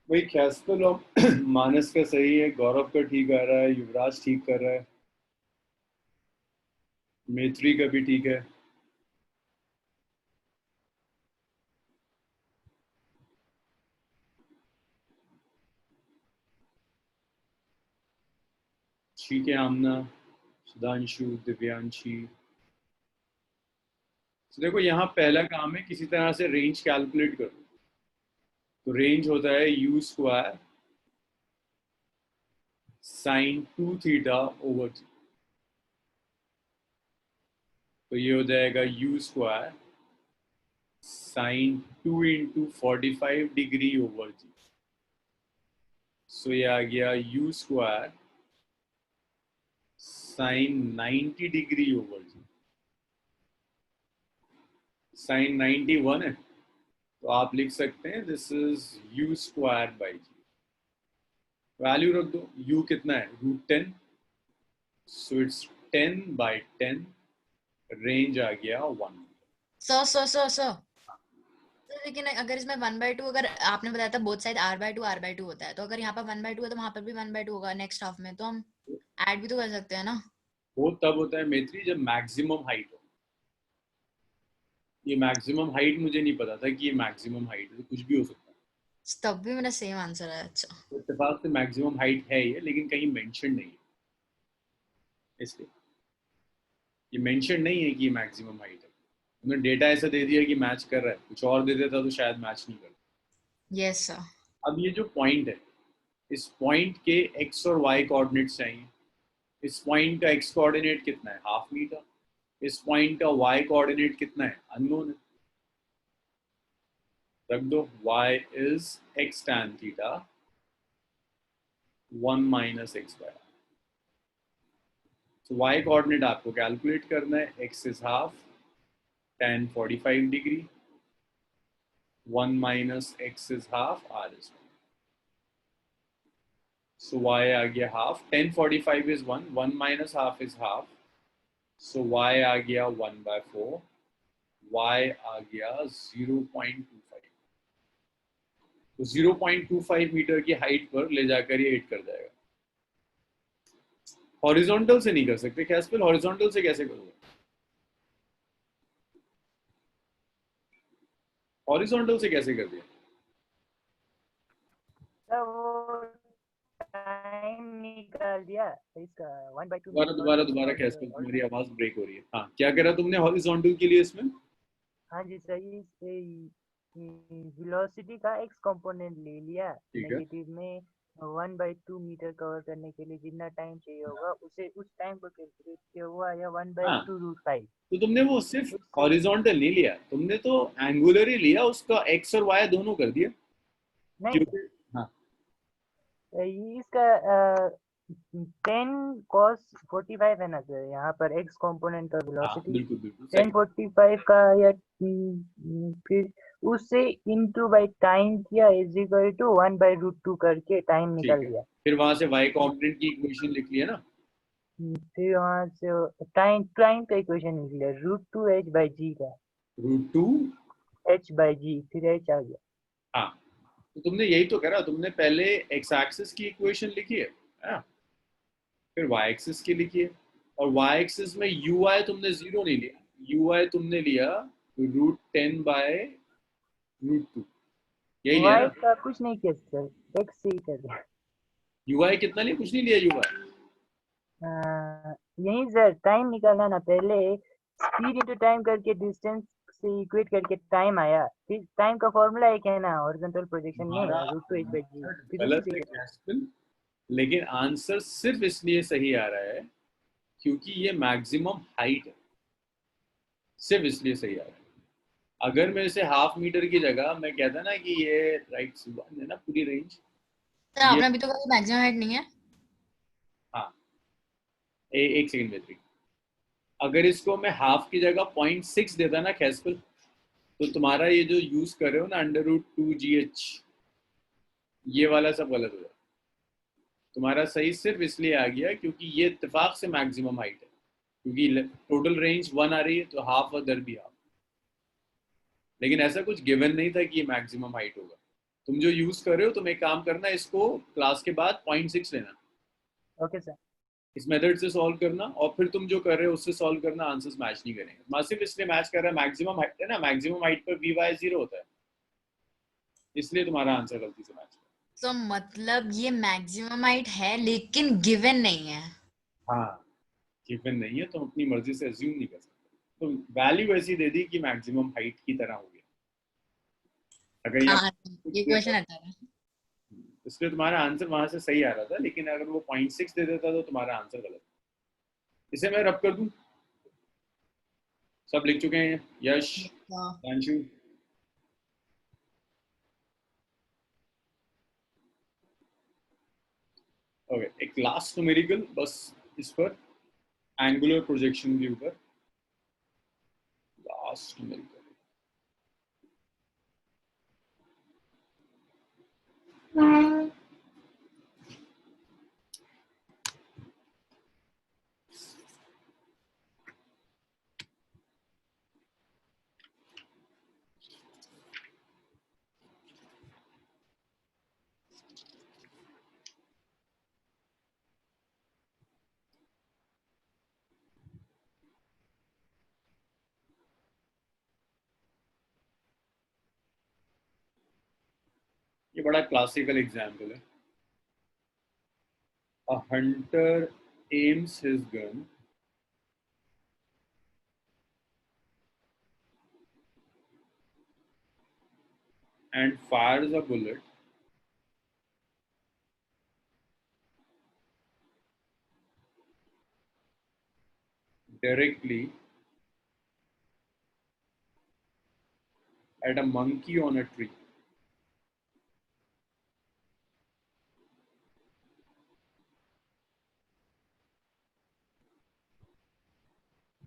[SPEAKER 1] वही कैस्पल और मानस का सही है, गौरव का ठीक आ रहा है, युवराज ठीक कर रहा है। मेथ्री का भी ठीक है। ठीक है आमना, सुधांशु, दिव्यांशी। तो देखो यहाँ पहला काम है किसी तरह से रेंज कैलकुलेट करो। तो रेंज होता है u square sine 2 theta over g. तो ये हो जाएगा u square sine 2 into 45 degree over g. So ये आ गया u square sine 90 degree over g. Sine 91 है तो आप लिख सकते हैं this is u square by g. Value रख दो, u कितना है √10, सो इट्स 10 बाई 10, रेंज आ गया 1।
[SPEAKER 2] सो लेकिन अगर इसमें 1/2, अगर आपने बताया था बोथ साइड r/2 होता है, तो अगर यहाँ पर 1/2 है तो वहां पर भी 1/2 होगा नेक्स्ट हाफ में, तो हम ऐड भी तो कर सकते हैं ना।
[SPEAKER 1] वो तब होता है मेथ्री जब मैक्सिमम हाइट हो। ये मैक्सिमम हाइट मुझे नहीं पता था कि ये मैक्सिमम हाइट है, तो कुछ भी हो सकता है।
[SPEAKER 2] तब भी मेरा सेम आंसर है। अच्छा,
[SPEAKER 1] तो इत्तेफाक से मैक्सिमम हाइट है ये, लेकिन कहीं मेंशन नहीं है, इसलिए ये मेंशन नहीं है कि ये मैक्सिमम हाइट है। उन्होंने डेटा ऐसा दे दिया कि मैच कर रहा है, कुछ और दे देता तो शायद मैच नहीं करता।
[SPEAKER 2] Yes sir.
[SPEAKER 1] अब ये जो पॉइंट है, इस पॉइंट के x और y कोऑर्डिनेट्स चाहिए। इस पॉइंट का x कोऑर्डिनेट कितना है, ½ मीटर। इस पॉइंट का y कोऑर्डिनेट कितना है, अननोन है। रख दो y is x tan theta 1 minus x by. तो y कोऑर्डिनेट आपको कैलकुलेट करना है, x is ½ tan 45 degree 1 minus x is ½ r is 1। So y आ गया ½ 10 45 is 1, 1 minus half is half, so y आ गया 1/4, y आ गया 0.25। तो 0.25 मीटर की हाइट पर ले जाकर ये हिट कर जाएगा। हॉरिजॉन्टल से नहीं कर सकते कैस्पेल, हॉरिजॉन्टल से कैसे करोगे? हॉरिजॉन्टल से कैसे कर दिया?
[SPEAKER 6] टाइम निकाल दिया इसका 1/2
[SPEAKER 1] दोबारा कैस्पेल, तुम्हारी आवाज ब्रेक हो रही है। हाँ, क्या करा तुमने हॉरिजॉन्टल के लिए इसमें?
[SPEAKER 6] हाँ जी सही, वेलोसिटी का x कंपोनेंट ले लिया, नेगेटिव में 1/2 मीटर कवर करने के लिए जितना टाइम चाहिए होगा उसे उस टाइम को कैलकुलेट किया हुआ या 1/2 √5।
[SPEAKER 1] तो तुमने वो सिर्फ हॉरिजॉन्टल नहीं लिया, तुमने तो एंगुलर ही लिया, उसका x और y दोनों कर दिया।
[SPEAKER 6] नहीं,
[SPEAKER 1] हाँ,
[SPEAKER 6] इसका 10 cos 45 है ना सर, यहाँ पर x कंपोनेंट का वेलोसिटी
[SPEAKER 1] बिल्कुल
[SPEAKER 6] 1045 का, या फिर उससे इनटू बाय टाइम किया इज इक्वल टू 1/√2 करके टाइम निकल गया।
[SPEAKER 1] फिर वहां से y कंपोनेंट की इक्वेशन लिख लिया ना।
[SPEAKER 6] फिर वहां से टाइम का इक्वेशन निकला √2h/g का,
[SPEAKER 1] √2
[SPEAKER 6] h/g, फिर h आ गया।
[SPEAKER 1] हाँ, तो तुमने यही तो करा, तुमने पहले x एक्सिस की इक्वेशन लिखी है, फिर y एक्सिस की लिखी है, और y एक्सिस में ui तुमने 0 नहीं लिया, ui तुमने लिया √10/√2, यही लिया ना?
[SPEAKER 6] y का कुछ नहीं किया सर, x से ही कर दिया।
[SPEAKER 1] ui कितना लिया? कुछ नहीं लिया ui।
[SPEAKER 6] यही सर टाइम निकालना ना, पहले स्पीड इनटू टाइम करके डिस्टेंस से इक्वेट करके टाइम आया, फिर टाइम का फॉर्मूला एक है ना हॉरिजॉन्टल प्रोजेक्शन में √2h/g,
[SPEAKER 1] गलत है कैस्पेल, लेकिन आंसर सिर्फ इसलिए सही आ रहा है क्योंकि ये मैक्सिमम हाइट है, सिर्फ इसलिए सही आ रहा है। अगर मैं इसे ½ मीटर की जगह मैं कहता ना कि ये राइट सुबह है ना पूरी रेंज,
[SPEAKER 2] सर आपने अभी तो कहा मैक्सिमम हाइट नहीं है।
[SPEAKER 1] हाँ, एक सेकंड में, अगर इसको मैं ½ की जगह 0.6 देता ना कैस्पेल, तो तुम्हारा ये जो यूज कर रहे हो ना √2gh, ये वाला सब गलत हो जाए। तुम्हारा सही सिर्फ इसलिए आ गया क्योंकि ये इत्तेफाक से मैक्सिमम हाइट है, क्योंकि टोटल रेंज 1 आ रही है तो ½ अदर भी ½। लेकिन ऐसा कुछ गिवन नहीं था कि ये मैक्सिमम हाइट होगा। तुम जो यूज कर रहे हो, तुम एक काम करना, इसको क्लास के बाद 0.6 लेना।
[SPEAKER 6] Okay sir.
[SPEAKER 1] इस मेथड से सॉल्व करना और फिर तुम जो कर रहे हो उससे सॉल्व करना, आंसर्स मैच नहीं करेंगे। मासिव इसलिए मैच कर रहा है, मैक्सिमम हाइट है ना, मैक्सिमम हाइट पर वी वाई 0 होता है, इसलिए तुम्हारा आंसर गलती से मैच कर।
[SPEAKER 2] तो मतलब ये मैक्सिमम हाइट है लेकिन गिवन नहीं है।
[SPEAKER 1] हाँ, गिवन नहीं है, तुम अपनी मर्जी से अज्यूम नहीं कर सकते, तो वैल्यू ऐसी दे दी कि मैक्सिमम हाइट की तरह हो गया। अगर यहाँ
[SPEAKER 2] हाँ ये क्वेश्चन अच्छा था।
[SPEAKER 1] इसलिए तुम्हारा आंसर वहां से सही आ रहा था, लेकिन अगर वो 0.6 दे देता तो तुम्हारा आंसर गलत। इसे मैं रब कर दूं? सब लिख चुके हैं? यश,
[SPEAKER 2] हाँ।
[SPEAKER 1] अंशु, ओके। एक लास्ट न्यूमेरिकल बस इस पर, एंगुलर प्रोजेक्शन के ऊपर लास्ट न्यूमेरिकल। ये बड़ा क्लासिकल एग्जाम्पल है। A hunter aims his gun and fires a bullet directly at a monkey on a tree.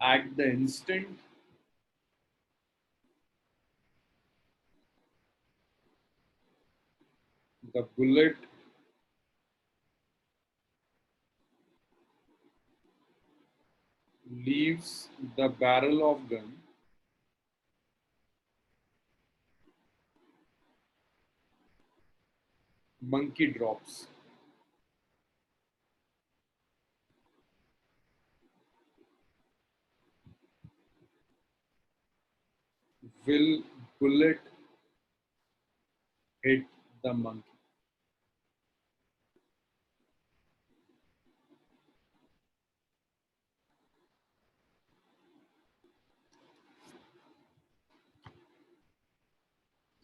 [SPEAKER 1] At the instant the bullet leaves the barrel of gun, monkey drops. Will bullet hit the monkey?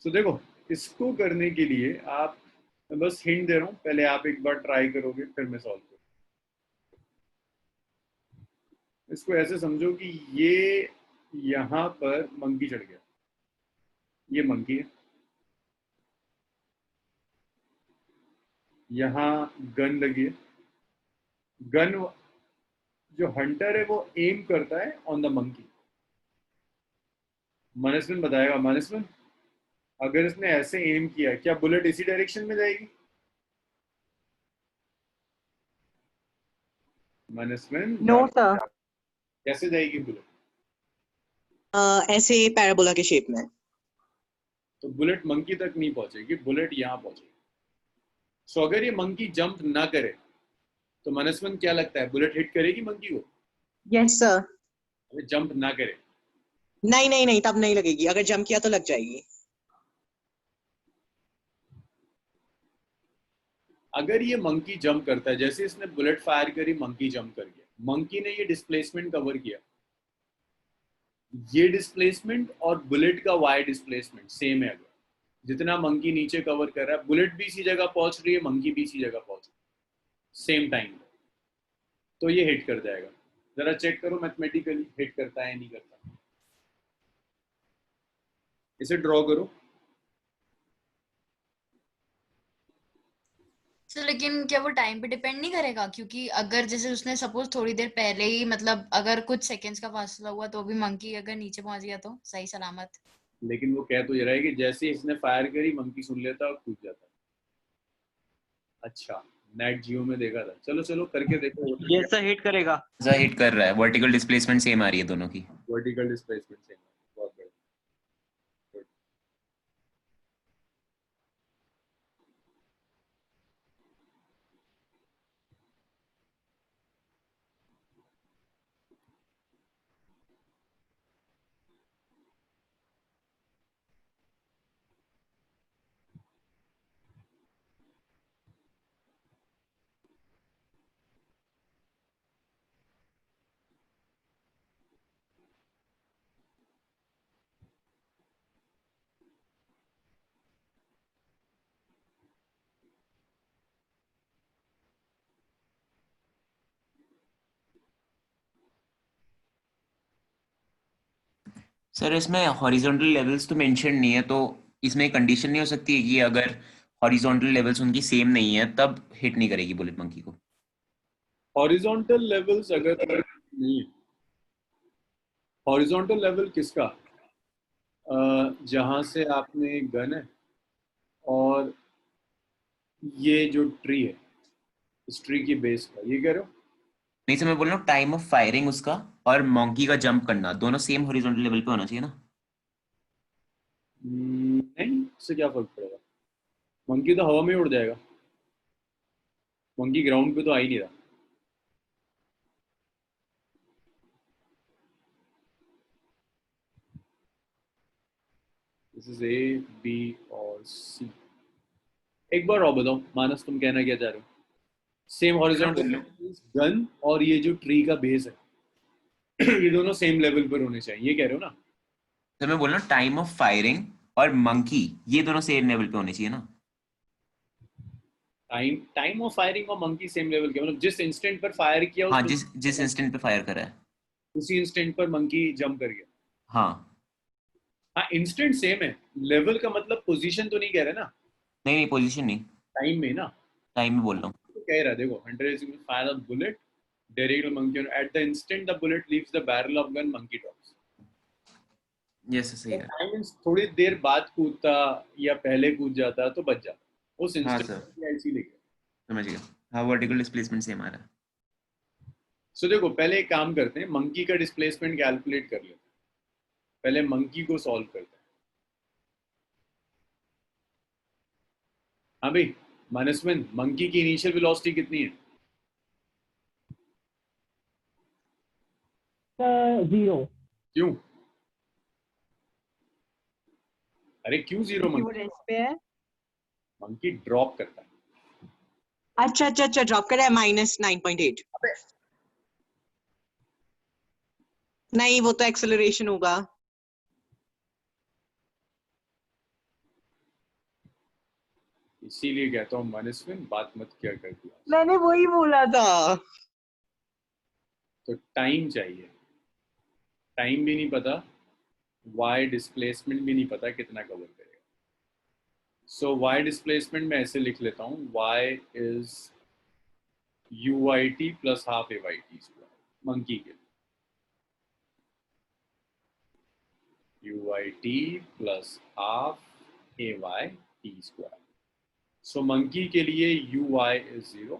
[SPEAKER 1] So देखो, इसको करने के लिए आप, मैं बस hint दे रहा हूँ, पहले आप एक बार ट्राई करोगे फिर मैं सॉल्व करूँ। इसको ऐसे समझो कि ये यहाँ पर मंकी चढ़ गया, ये मंकी है, यहाँ गन लगी है। गन, जो हंटर है वो एम करता है ऑन द मंकी। मैनेजमेंट बताएगा, मैनेजमेंट अगर इसने ऐसे एम किया क्या बुलेट इसी डायरेक्शन में जाएगी? मैनेजमेंट
[SPEAKER 4] नो सर,
[SPEAKER 1] कैसे जाएगी बुलेट?
[SPEAKER 4] ऐसे पैराबोला के शेप में।
[SPEAKER 1] तो बुलेट मंकी तक नहीं पहुंचेगी, बुलेट यहाँ पहुंचेगी। सो अगर ये मंकी जंप ना करे तो मैनेजमेंट क्या लगता है, बुलेट हिट करेगी मंकी को?
[SPEAKER 4] Yes sir.
[SPEAKER 1] अगर जंप ना करे?
[SPEAKER 4] नहीं नहीं नहीं, तब नहीं लगेगी, अगर जंप किया तो लग जाएगी।
[SPEAKER 1] अगर ये मंकी जंप करता है, जैसे इसने बुलेट फायर करी, मंकी जंप कर गया, मंकी ने ये डिस्प्लेसमेंट कवर किया, ये डिस्प्लेसमेंट और बुलेट का वाई डिस्प्लेसमेंट सेम है। अगर जितना मंकी नीचे कवर कर रहा है, बुलेट भी इसी जगह पहुंच रही है, मंकी भी इसी जगह पहुंच रही है सेम टाइम पे, तो ये हिट कर जाएगा। जरा चेक करो मैथमेटिकली हिट करता है नहीं करता। इसे ड्रॉ करो।
[SPEAKER 2] तो लेकिन क्या वो टाइम पे डिपेंड नहीं करेगा? क्योंकि अगर जैसे उसने सपोज थोड़ी देर पहले ही, मतलब अगर कुछ सेकंड्स का फासला हुआ तो भी मंकी अगर नीचे पहुंच गया तो सही सलामत।
[SPEAKER 1] लेकिन वो कह तो ये रहा है कि जैसे इसने फायर करी मंकी सुन लेता और कूद जाता। अच्छा, नेट जियो में देखा था, चलो चलो करके देखो।
[SPEAKER 3] ये सर हिट करेगा।
[SPEAKER 7] सर हिट कर रहा है, वर्टिकल डिस्प्लेसमेंट सेम आ रही है दोनों की।
[SPEAKER 1] वर्टिकल डिस्प्लेसमेंट से बहुत बढ़िया।
[SPEAKER 7] सर इसमें हॉरिजॉन्टल लेवल्स तो मेंशन नहीं है, तो इसमें कंडीशन नहीं हो सकती है कि अगर हॉरिजॉन्टल लेवल्स उनकी सेम नहीं है तब हिट नहीं करेगी बुलेट मंकी को?
[SPEAKER 1] हॉरिजॉन्टल लेवल्स अगर नहीं है, हॉरिजॉन्टल लेवल किसका? जहां से आपने गन है और ये जो ट्री है, इस ट्री की बेस का, ये कह रहे हो?
[SPEAKER 7] नहीं सर, मैं बोल रहा हूँ टाइम ऑफ फायरिंग उसका और मंकी का जंप करना दोनों सेम हॉरिजॉन्टल लेवल पे होना चाहिए ना?
[SPEAKER 1] नहीं, इससे क्या फर्क पड़ेगा? मंकी तो हवा में ही उड़ जाएगा, मंकी ग्राउंड पे तो आ ही नहीं रहा। दिस इज ए, बी और सी। एक बार और बताओ मानस, तुम कहना क्या चाह रहे हो? सेम हॉरिजॉन्टल गन और ये जो ट्री का बेस है ये दोनों सेम लेवल पर होने चाहिए, ये कह रहे हो ना?
[SPEAKER 7] सर मैं बोल रहा हूँ टाइम ऑफ फायरिंग और मंकी ये दोनों सेम लेवल पे होने चाहिए ना?
[SPEAKER 1] टाइम ऑफ फायरिंग और मंकी सेम लेवल के, मतलब जिस इंस्टेंट पर फायर किया
[SPEAKER 7] हाँ, जिस जिस इंस्टेंट पे फायर करा है।
[SPEAKER 1] उसी इंस्टेंट पर मंकी जंप कर गया।
[SPEAKER 7] हाँ
[SPEAKER 1] हाँ, इंस्टेंट सेम है, लेवल का मतलब पोजीशन तो नहीं कह रहे ना,
[SPEAKER 7] नहीं नहीं, पोजीशन नहीं,
[SPEAKER 1] टाइम में ना।
[SPEAKER 7] टाइम में बोल रहा हूँ।
[SPEAKER 1] तो कह रहा है देखो, 100 fire the bullet direct monkey at the instant the bullet leaves the barrel of gun, monkey drops।
[SPEAKER 7] Yes सही है।
[SPEAKER 1] टाइम थोड़ी देर बाद कूदता या पहले कूद जाता तो बच जाता, उस
[SPEAKER 7] हाँ
[SPEAKER 1] इंस्टेंट
[SPEAKER 7] सर,
[SPEAKER 1] ऐसी लिखे।
[SPEAKER 7] समझ गया। हाँ, वर्टिकल डिस्प्लेसमेंट सेम आ रहा है।
[SPEAKER 1] सो देखो, पहले एक काम करते हैं, मंकी का डिस्प्लेसमेंट कैलकुलेट कर लेते हैं। पहले मंकी को सॉल्व करते हैं। हाँ भाई मानसवन, मंकी की इनिशियल वेलोसिटी कितनी है?
[SPEAKER 6] 0।
[SPEAKER 1] क्यों? अरे क्यों 0?
[SPEAKER 4] वो रेस्ट पे है।
[SPEAKER 1] मंकी ड्रॉप करता है।
[SPEAKER 4] अच्छा अच्छा अच्छा, ड्रॉप करा है -9.8। नहीं, वो तो एक्सेलरेशन होगा।
[SPEAKER 1] इसीलिए कहता हूँ मानसवन, बात मत किया कर दिया।
[SPEAKER 4] मैंने वही बोला था।
[SPEAKER 1] तो टाइम चाहिए, टाइम भी नहीं पता, वाई डिस्प्लेसमेंट भी नहीं पता कितना कवर करेगा। सो वाई डिस्प्लेसमेंट में ऐसे लिख लेता हूँ, y is UIT plus half AYT square monkey के लिए। UIT plus half AYT square. So monkey के लिए UI is 0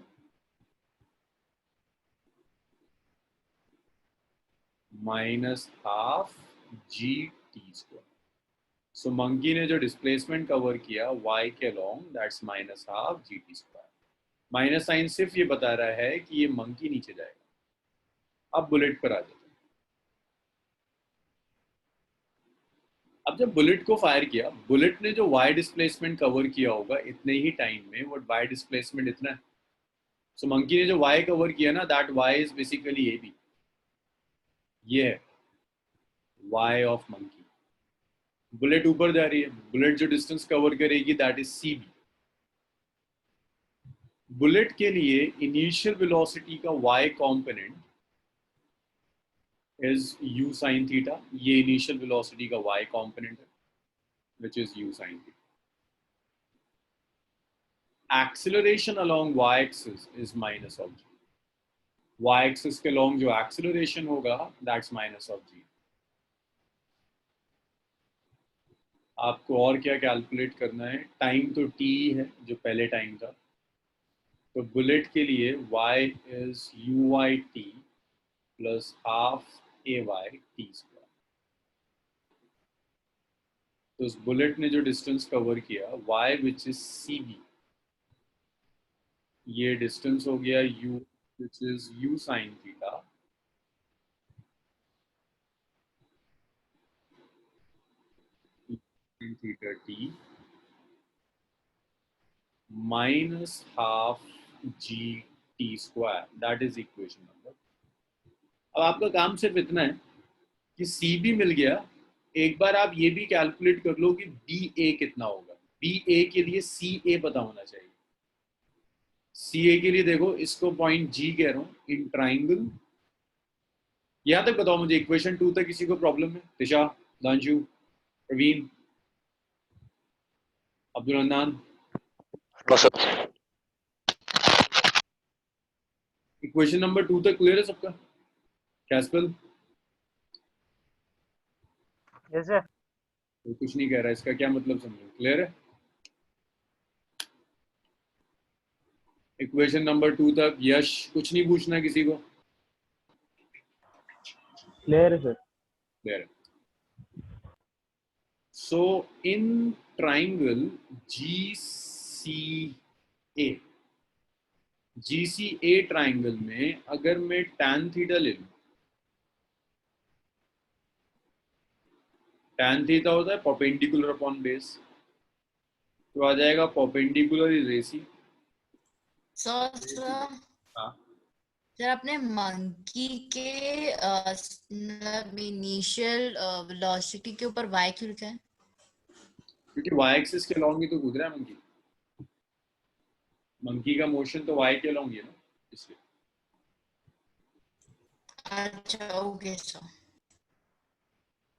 [SPEAKER 1] minus half GT square. So monkey ने जो डिस्प्लेसमेंट कवर किया y के along, that's minus half GT square. Minus sine सिर्फ ये बता रहा है कि ये मंकी नीचे जाएगा। अब बुलेट पर आ जाते हैं। अब जब बुलेट को फायर किया, बुलेट ने जो y डिस्प्लेसमेंट कवर किया होगा इतने ही टाइम में, वो y डिस्प्लेसमेंट इतना है। सो मंकी ने जो y कवर किया ना, that y is basically AB। ये है y ऑफ मंकी। बुलेट ऊपर जा रही है, बुलेट जो डिस्टेंस कवर करेगी दैट इज CB। बुलेट के लिए इनिशियल वेलोसिटी का y component is u sin theta. ये इनिशियल वेलोसिटी का y कंपोनेंट है which is u sin theta। Acceleration along y-axis is minus of g। y-axis के along जो acceleration होगा that's minus of g। आपको और क्या कैलकुलेट करना है? टाइम तो t है जो पहले टाइम था, तो बुलेट के लिए y is UIT plus half AYT square. तो उस बुलेट ने जो डिस्टेंस कवर किया y विच इज CB, ये डिस्टेंस हो गया u which is u sin theta theta t minus half GT square, that is equation number. अब आपका काम सिर्फ इतना है कि CB मिल गया। एक बार आप ये भी कैलकुलेट कर लो कि BA कितना होगा। BA के लिए CA पता होना चाहिए। CA के लिए देखो, इसको पॉइंट G कह रहा हूं इन ट्राइंगल। यहां तक बताओ मुझे, इक्वेशन 2 तक किसी को प्रॉब्लम है? दिशा दांशु, प्रवीण, अब्दुल हन्नान। इक्वेशन नंबर 2 तक क्लियर है सबका? कैस्पल
[SPEAKER 6] यस सर।
[SPEAKER 1] वो कुछ नहीं कह रहा, इसका क्या मतलब समझो? क्लियर है? इक्वेशन नंबर 2 तक यश कुछ नहीं पूछना किसी को?
[SPEAKER 6] क्लियर है sir.
[SPEAKER 1] There. So in triangle GCA triangle में अगर मैं tan थीटा ले लूं, tan थीटा होता है परपेंडिकुलर अपॉन बेस, तो आ जाएगा परपेंडिकुलर इज AC।
[SPEAKER 2] सर
[SPEAKER 1] हाँ,
[SPEAKER 2] सर अपने मंकी के मतलब इनिशियल वेलोसिटी के ऊपर y क्यों लिखा है?
[SPEAKER 1] क्योंकि y एक्सिस के अलॉन्ग ही तो कूद रहा है मंकी। मंकी का मोशन तो y के अलॉन्ग ही है ना, इसलिए।
[SPEAKER 2] अच्छा ओके सर।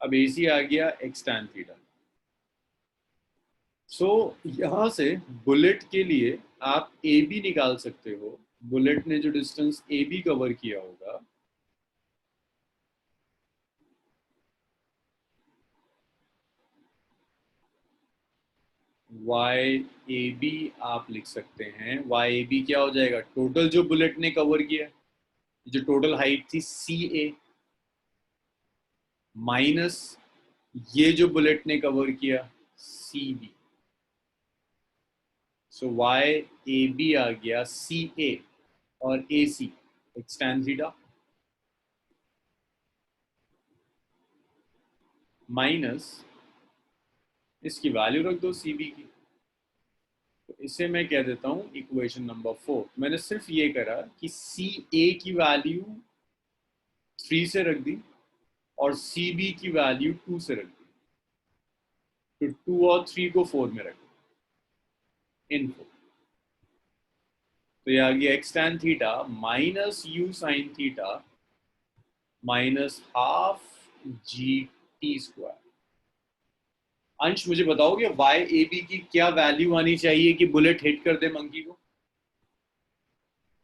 [SPEAKER 1] अब AC आ गया x tan थीटा। सो यहां से बुलेट के लिए आप AB निकाल सकते हो। बुलेट ने जो डिस्टेंस AB कवर किया होगा, YAB आप लिख सकते हैं। YAB क्या हो जाएगा? टोटल जो बुलेट ने कवर किया, जो टोटल हाइट थी CA, माइनस ये जो बुलेट ने कवर किया CB। सो YAB आ गया CA और AC x tan theta minus इसकी वैल्यू रख दो CB की। तो इसे मैं कह देता हूं इक्वेशन नंबर 4। मैंने सिर्फ ये करा कि CA की वैल्यू 3 से रख दी और CB की वैल्यू 2 से रख दी। तो 2 और 3 को 4 में रख दी, इन 4। तो ये आ गया x tan theta minus u sin theta minus half GT square. अंश मुझे बताओगे YAB की क्या वैल्यू आनी चाहिए कि बुलेट हिट कर दे मंकी को?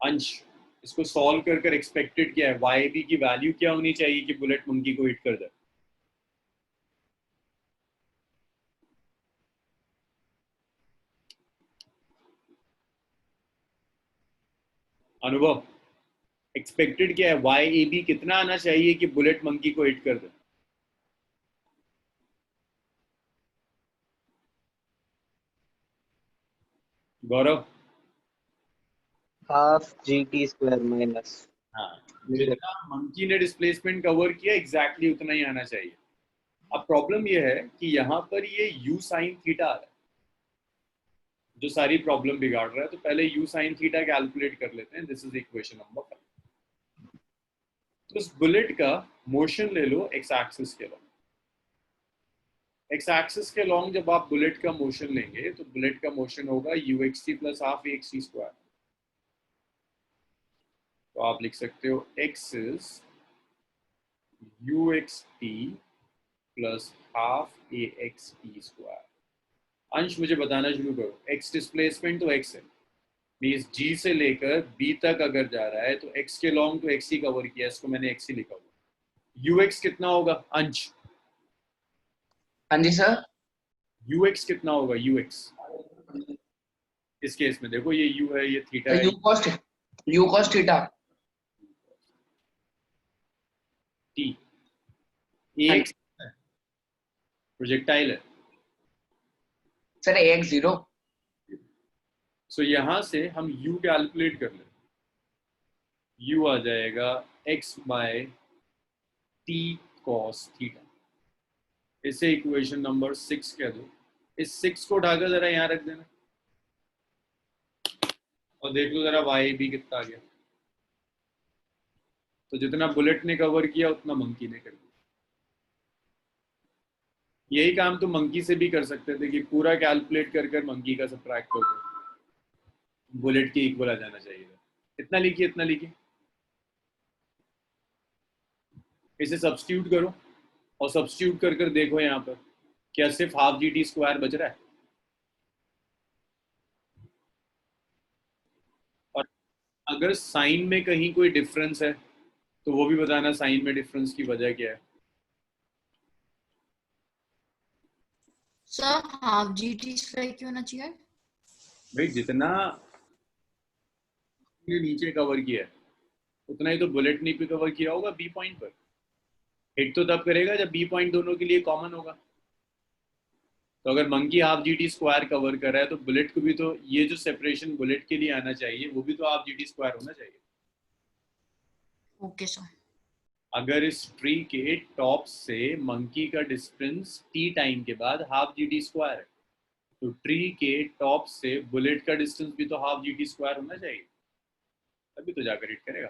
[SPEAKER 1] अंश, इसको सॉल्व कर कर एक्सपेक्टेड क्या है? YAB की वैल्यू क्या होनी चाहिए कि बुलेट मंकी को हिट कर दे? अनुभव, एक्सपेक्टेड क्या है? YAB कितना आना चाहिए कि बुलेट मंकी को हिट कर दे? Gaurav?
[SPEAKER 3] Half GT square minus.
[SPEAKER 1] हाँ, जितना मंकी ने डिस्प्लेसमेंट कवर किया एग्जैक्टली उतना ही आना चाहिए। अब प्रॉब्लम ये है कि यहाँ पर ये u sin थीटा आ रहा है, जो सारी प्रॉब्लम बिगाड़ रहा है। तो पहले u sin थीटा कैलकुलेट कर लेते हैं। This is equation number 5। तो इस बुलेट का मोशन ले लो x एक्सिस के लॉन्ग। x एक्सिस के लॉन्ग जब आप बुलेट का मोशन लेंगे तो बुलेट का मोशन होगा uxt plus half axt square. तो आप लिख सकते हो x is uxt plus half axt square. अंश मुझे बताना शुरू करो। x डिस्प्लेसमेंट तो x है, मीन्स G से लेकर B तक अगर जा रहा है तो x के लॉन्ग तो x ही कवर किया, इसको मैंने x ही लिखा हुआ। ux कितना होगा अंश?
[SPEAKER 5] हाँ जी सर।
[SPEAKER 1] ux कितना होगा? ux इस केस में देखो, ये u है, ये थीटा है,
[SPEAKER 5] you cos theta
[SPEAKER 1] t ax projectile है।
[SPEAKER 5] सर एक 0।
[SPEAKER 1] सो यहां से हम u कैलकुलेट कर ले। u आ जाएगा x बाय t cos थीटा। इसे इक्वेशन नंबर 6 कह दो। इस 6 को उठाकर जरा यहां रख देना और देख लो जरा YAB कितना आ गया। तो जितना बुलेट ने कवर किया उतना मंकी ने कर दिया। यही काम तो मंकी से भी कर सकते थे कि पूरा कैलकुलेट कर कर मंकी का सब्ट्रैक्ट कर दो, बुलेट के इक्वल आ जाना चाहिए। इतना लिखिए, इतना लिखिए, इसे सब्स्टिट्यूट करो और सब्स्टिट्यूट कर कर देखो यहाँ पर क्या सिर्फ हाफ जी टी स्क्वायर बच रहा है, और अगर साइन में कहीं कोई डिफरेंस है तो वो भी बताना साइन में डिफरेंस की वजह क्या है।
[SPEAKER 2] Sir half G T square क्यों होना चाहिए?
[SPEAKER 1] भाई जितना ने नीचे कवर किया है उतना ही तो बुलेट ने भी कवर किया होगा बी पॉइंट पर। हिट तो तब करेगा जब बी पॉइंट दोनों के लिए कॉमन होगा। तो अगर monkey half G T square cover कर रहा है तो बुलेट को भी तो ये जो सेपरेशन बुलेट के लिए आना चाहिए वो भी तो हाफ जी टी स्क्वायर होना चाहिए।
[SPEAKER 2] Okay sir.
[SPEAKER 1] अगर इस ट्री के टॉप से मंकी का डिस्टेंस टी टाइम के बाद हाफ जी टी स्क्वायर है तो ट्री के टॉप से बुलेट का डिस्टेंस भी तो हाफ जी टी स्क्वायर होना चाहिए, तभी तो जाकर हिट करेगा।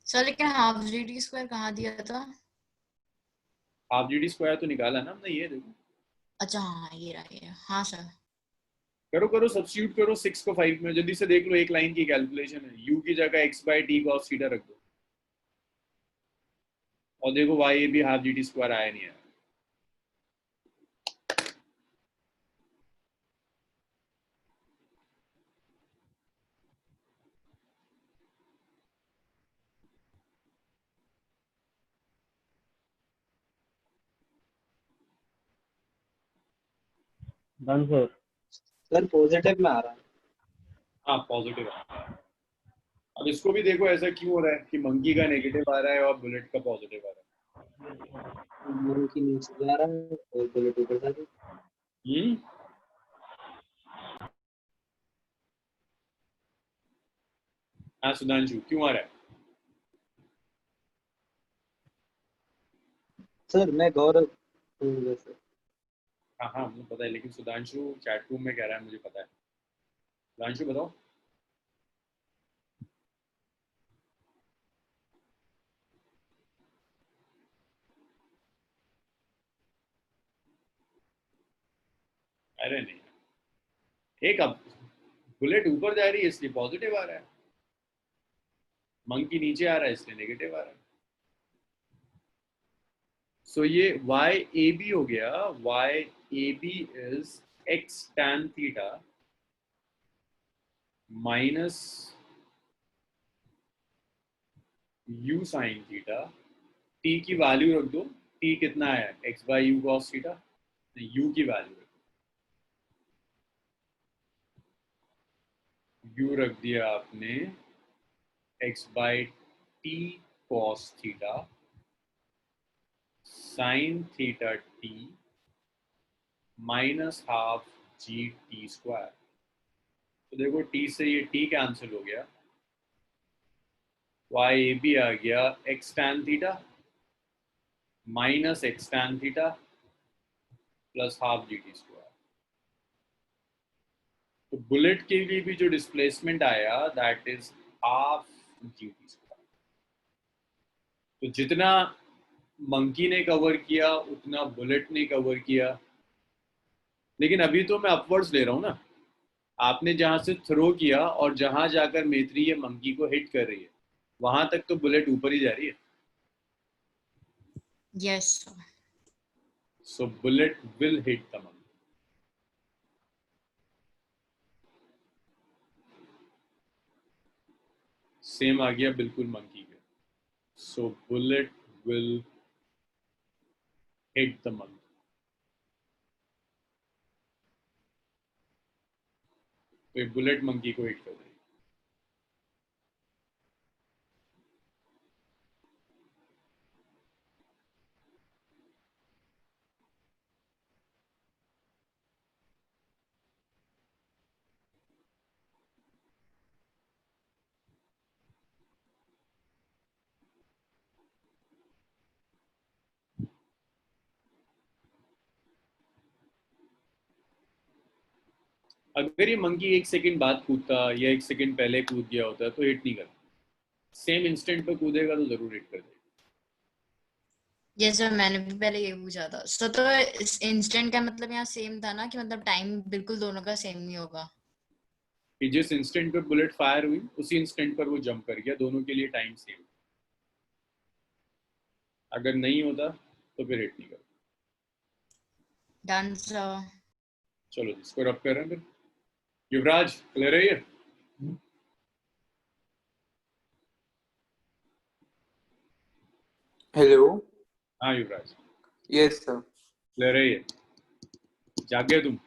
[SPEAKER 2] सर लेकिन हाफ जी टी स्क्वायर कहाँ दिया था?
[SPEAKER 1] हाफ जी टी स्क्वायर तो निकाला ना हमने, ये देखो।
[SPEAKER 2] अच्छा हाँ ये रहा ये। हाँ सर।
[SPEAKER 1] करो करो सब्स्टिट्यूट करो 6 को 5 में, जल्दी से देख लो, एक लाइन की कैलकुलेशन है। u की जगह x by T cos theta रख दो और देखो y ये भी हाफ जी टी स्क्वायर आया नहीं है।
[SPEAKER 6] Done sir.
[SPEAKER 8] सर पॉजिटिव में आ रहा है।
[SPEAKER 1] हाँ पॉजिटिव है। अब इसको भी देखो ऐसा क्यों हो रहा है कि मंकी का नेगेटिव आ रहा है और बुलेट का पॉजिटिव आ रहा है।
[SPEAKER 8] मंकी नीचे जा रहा है और बुलेट ऊपर जा रही है।
[SPEAKER 1] हाँ सुधांशु क्यों आ रहा है?
[SPEAKER 8] सर मैं गौरव हूँ सर।
[SPEAKER 1] हाँ हाँ मुझे पता है, लेकिन सुधांशु चैट रूम में कह रहा है, मुझे पता है। सुधांशु बताओ। अरे नहीं, एक अब बुलेट ऊपर जा रही है इसलिए पॉजिटिव आ रहा है, मंकी नीचे आ रहा है इसलिए नेगेटिव आ रहा है। सो ये y ए बी हो गया, y A B is x tan theta minus u sin theta. t की वैल्यू रख दो, t कितना है x by U cos theta, u की वैल्यू रख दो, u रख दिया आपने x by T cos theta sin theta t minus half G T square. तो देखो t से ये t कैंसिल हो गया, y ए बी आ गया x tan theta minus x tan theta plus half G T square. तो bullet के लिए भी जो डिस्प्लेसमेंट आया that is half G T square. तो जितना मंकी ने कवर किया उतना बुलेट ने कवर किया, लेकिन अभी तो मैं अपवर्ड्स ले रहा हूँ ना। आपने जहां से थ्रो किया और जहां जाकर मेत्री ये मंकी को हिट कर रही है वहां तक तो बुलेट ऊपर ही जा रही है।
[SPEAKER 2] Yes sir.
[SPEAKER 1] So bullet will hit the monkey. Same आ गया बिल्कुल मंकी के। So bullet will hit the monkey. तो एक बुलेट मंकी को हिट कर देगी। अगर ये मंकी एक सेकंड बाद कूदता या एक सेकंड पहले कूद गया होता तो हिट नहीं करता। सेम इंस्टेंट पे कूदेगा तो जरूर हिट कर देगा।
[SPEAKER 2] यस सर मैंने भी पहले ये पूछा था सर। तो इस इंस्टेंट का मतलब यहाँ सेम था ना कि मतलब टाइम बिल्कुल दोनों का सेम ही होगा।
[SPEAKER 1] कि जिस इंस्टेंट पे बुलेट फायर हुई उसी इंस्टेंट पर वो जंप कर गया, दोनों के लिए टाइम सेम। अगर नहीं होता तो फिर हिट नहीं करो।
[SPEAKER 2] Done sir.
[SPEAKER 1] चलो इसको रब कर रहे हैं फिर। युवराज क्लियर है ये?
[SPEAKER 9] हेलो।
[SPEAKER 1] हाँ युवराज
[SPEAKER 9] यस सर।
[SPEAKER 1] क्लियर है ये? जाग गए तुम?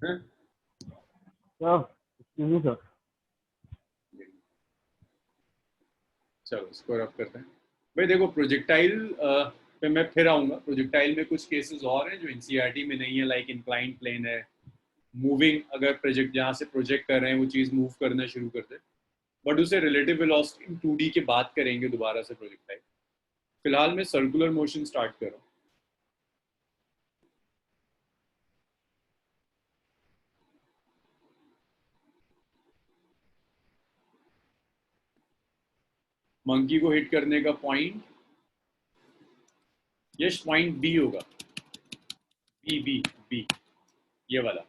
[SPEAKER 1] हैं? चलो इसको रब करते हैं। भाई देखो प्रोजेक्टाइल पे मैं फिर आऊंगा। प्रोजेक्टाइल में कुछ केसेस और हैं जो एनसीईआरटी में नहीं है, लाइक इंक्लाइंड प्लेन है, मूविंग, अगर प्रोजेक्ट जहाँ से प्रोजेक्ट कर रहे हैं वो चीज़ मूव करना शुरू कर दे, बट उसे रिलेटिव वेलोसिटी 2D के बात करेंगे दोबारा से प्रोजेक्टाइल। फिलहाल मैं सर्कुलर मोशन स्टार्ट कर रहा हूँ। मंकी को हिट करने का पॉइंट, यश पॉइंट बी होगा। बी बी बी, ये वाला,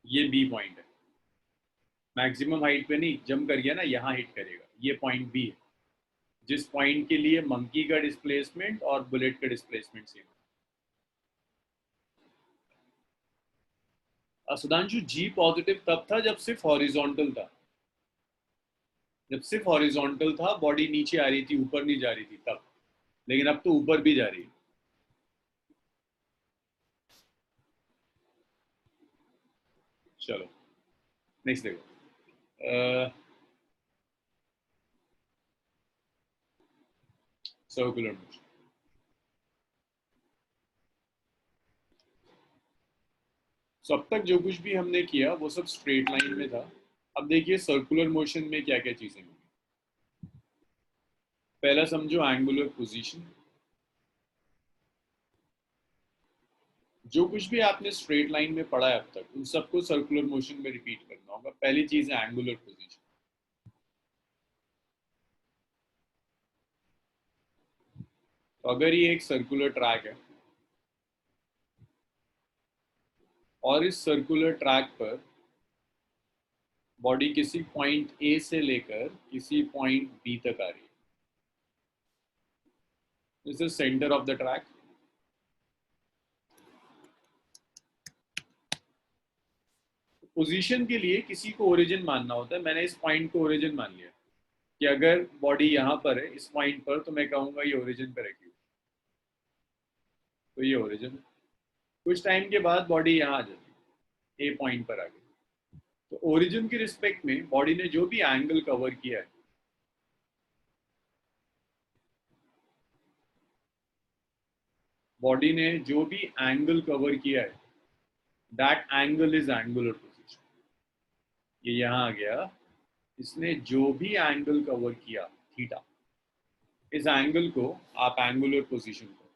[SPEAKER 1] ये बी पॉइंट है। मैक्सिमम हाइट पे नहीं, जंप कर गया ना, यहाँ हिट करेगा। ये पॉइंट बी है, जिस पॉइंट के लिए मंकी का डिस्प्लेसमेंट और बुलेट का डिस्प्लेसमेंट सेम। सुधांशु जी पॉजिटिव तब था जब सिर्फ हॉरिजॉन्टल था। जब सिर्फ हॉरिजॉन्टल था, बॉडी नीचे आ रही थी, ऊपर नहीं जा रही थी तब, लेकिन अब तो ऊपर भी जा रही है। चलो नेक्स्ट देखो। Circular motion. सो अब तक जो कुछ भी हमने किया वो सब स्ट्रेट लाइन में था। अब देखिए सर्कुलर मोशन में क्या क्या चीजें होंगी। पहला समझो एंगुलर पोजीशन। जो कुछ भी आपने स्ट्रेट लाइन में पढ़ा है अब तक, उन सबको सर्कुलर मोशन में रिपीट करना होगा। पहली चीज है एंगुलर पोजीशन। तो अगर ये एक सर्कुलर ट्रैक है और इस सर्कुलर ट्रैक पर बॉडी किसी पॉइंट ए से लेकर किसी पॉइंट बी तक आ रही है, this is centre of the track. Position के लिए किसी को ओरिजिन मानना होता है। मैंने इस पॉइंट को ओरिजिन मान लिया कि अगर बॉडी यहाँ पर है इस पॉइंट पर, तो मैं कहूंगा ये ओरिजिन पर रखी हुई, तो ये ओरिजिन है। कुछ टाइम के बाद बॉडी यहाँ आ जाती है, ए पॉइंट पर आ गई। तो ओरिजिन की रिस्पेक्ट में बॉडी ने जो भी एंगल कवर किया है, बॉडी ने जो भी एंगल कवर किया है, that angle is angular position. ये यहाँ आ गया, इसने जो भी एंगल कवर किया थीटा, इस एंगल को आप एंगुलर पोजीशन को,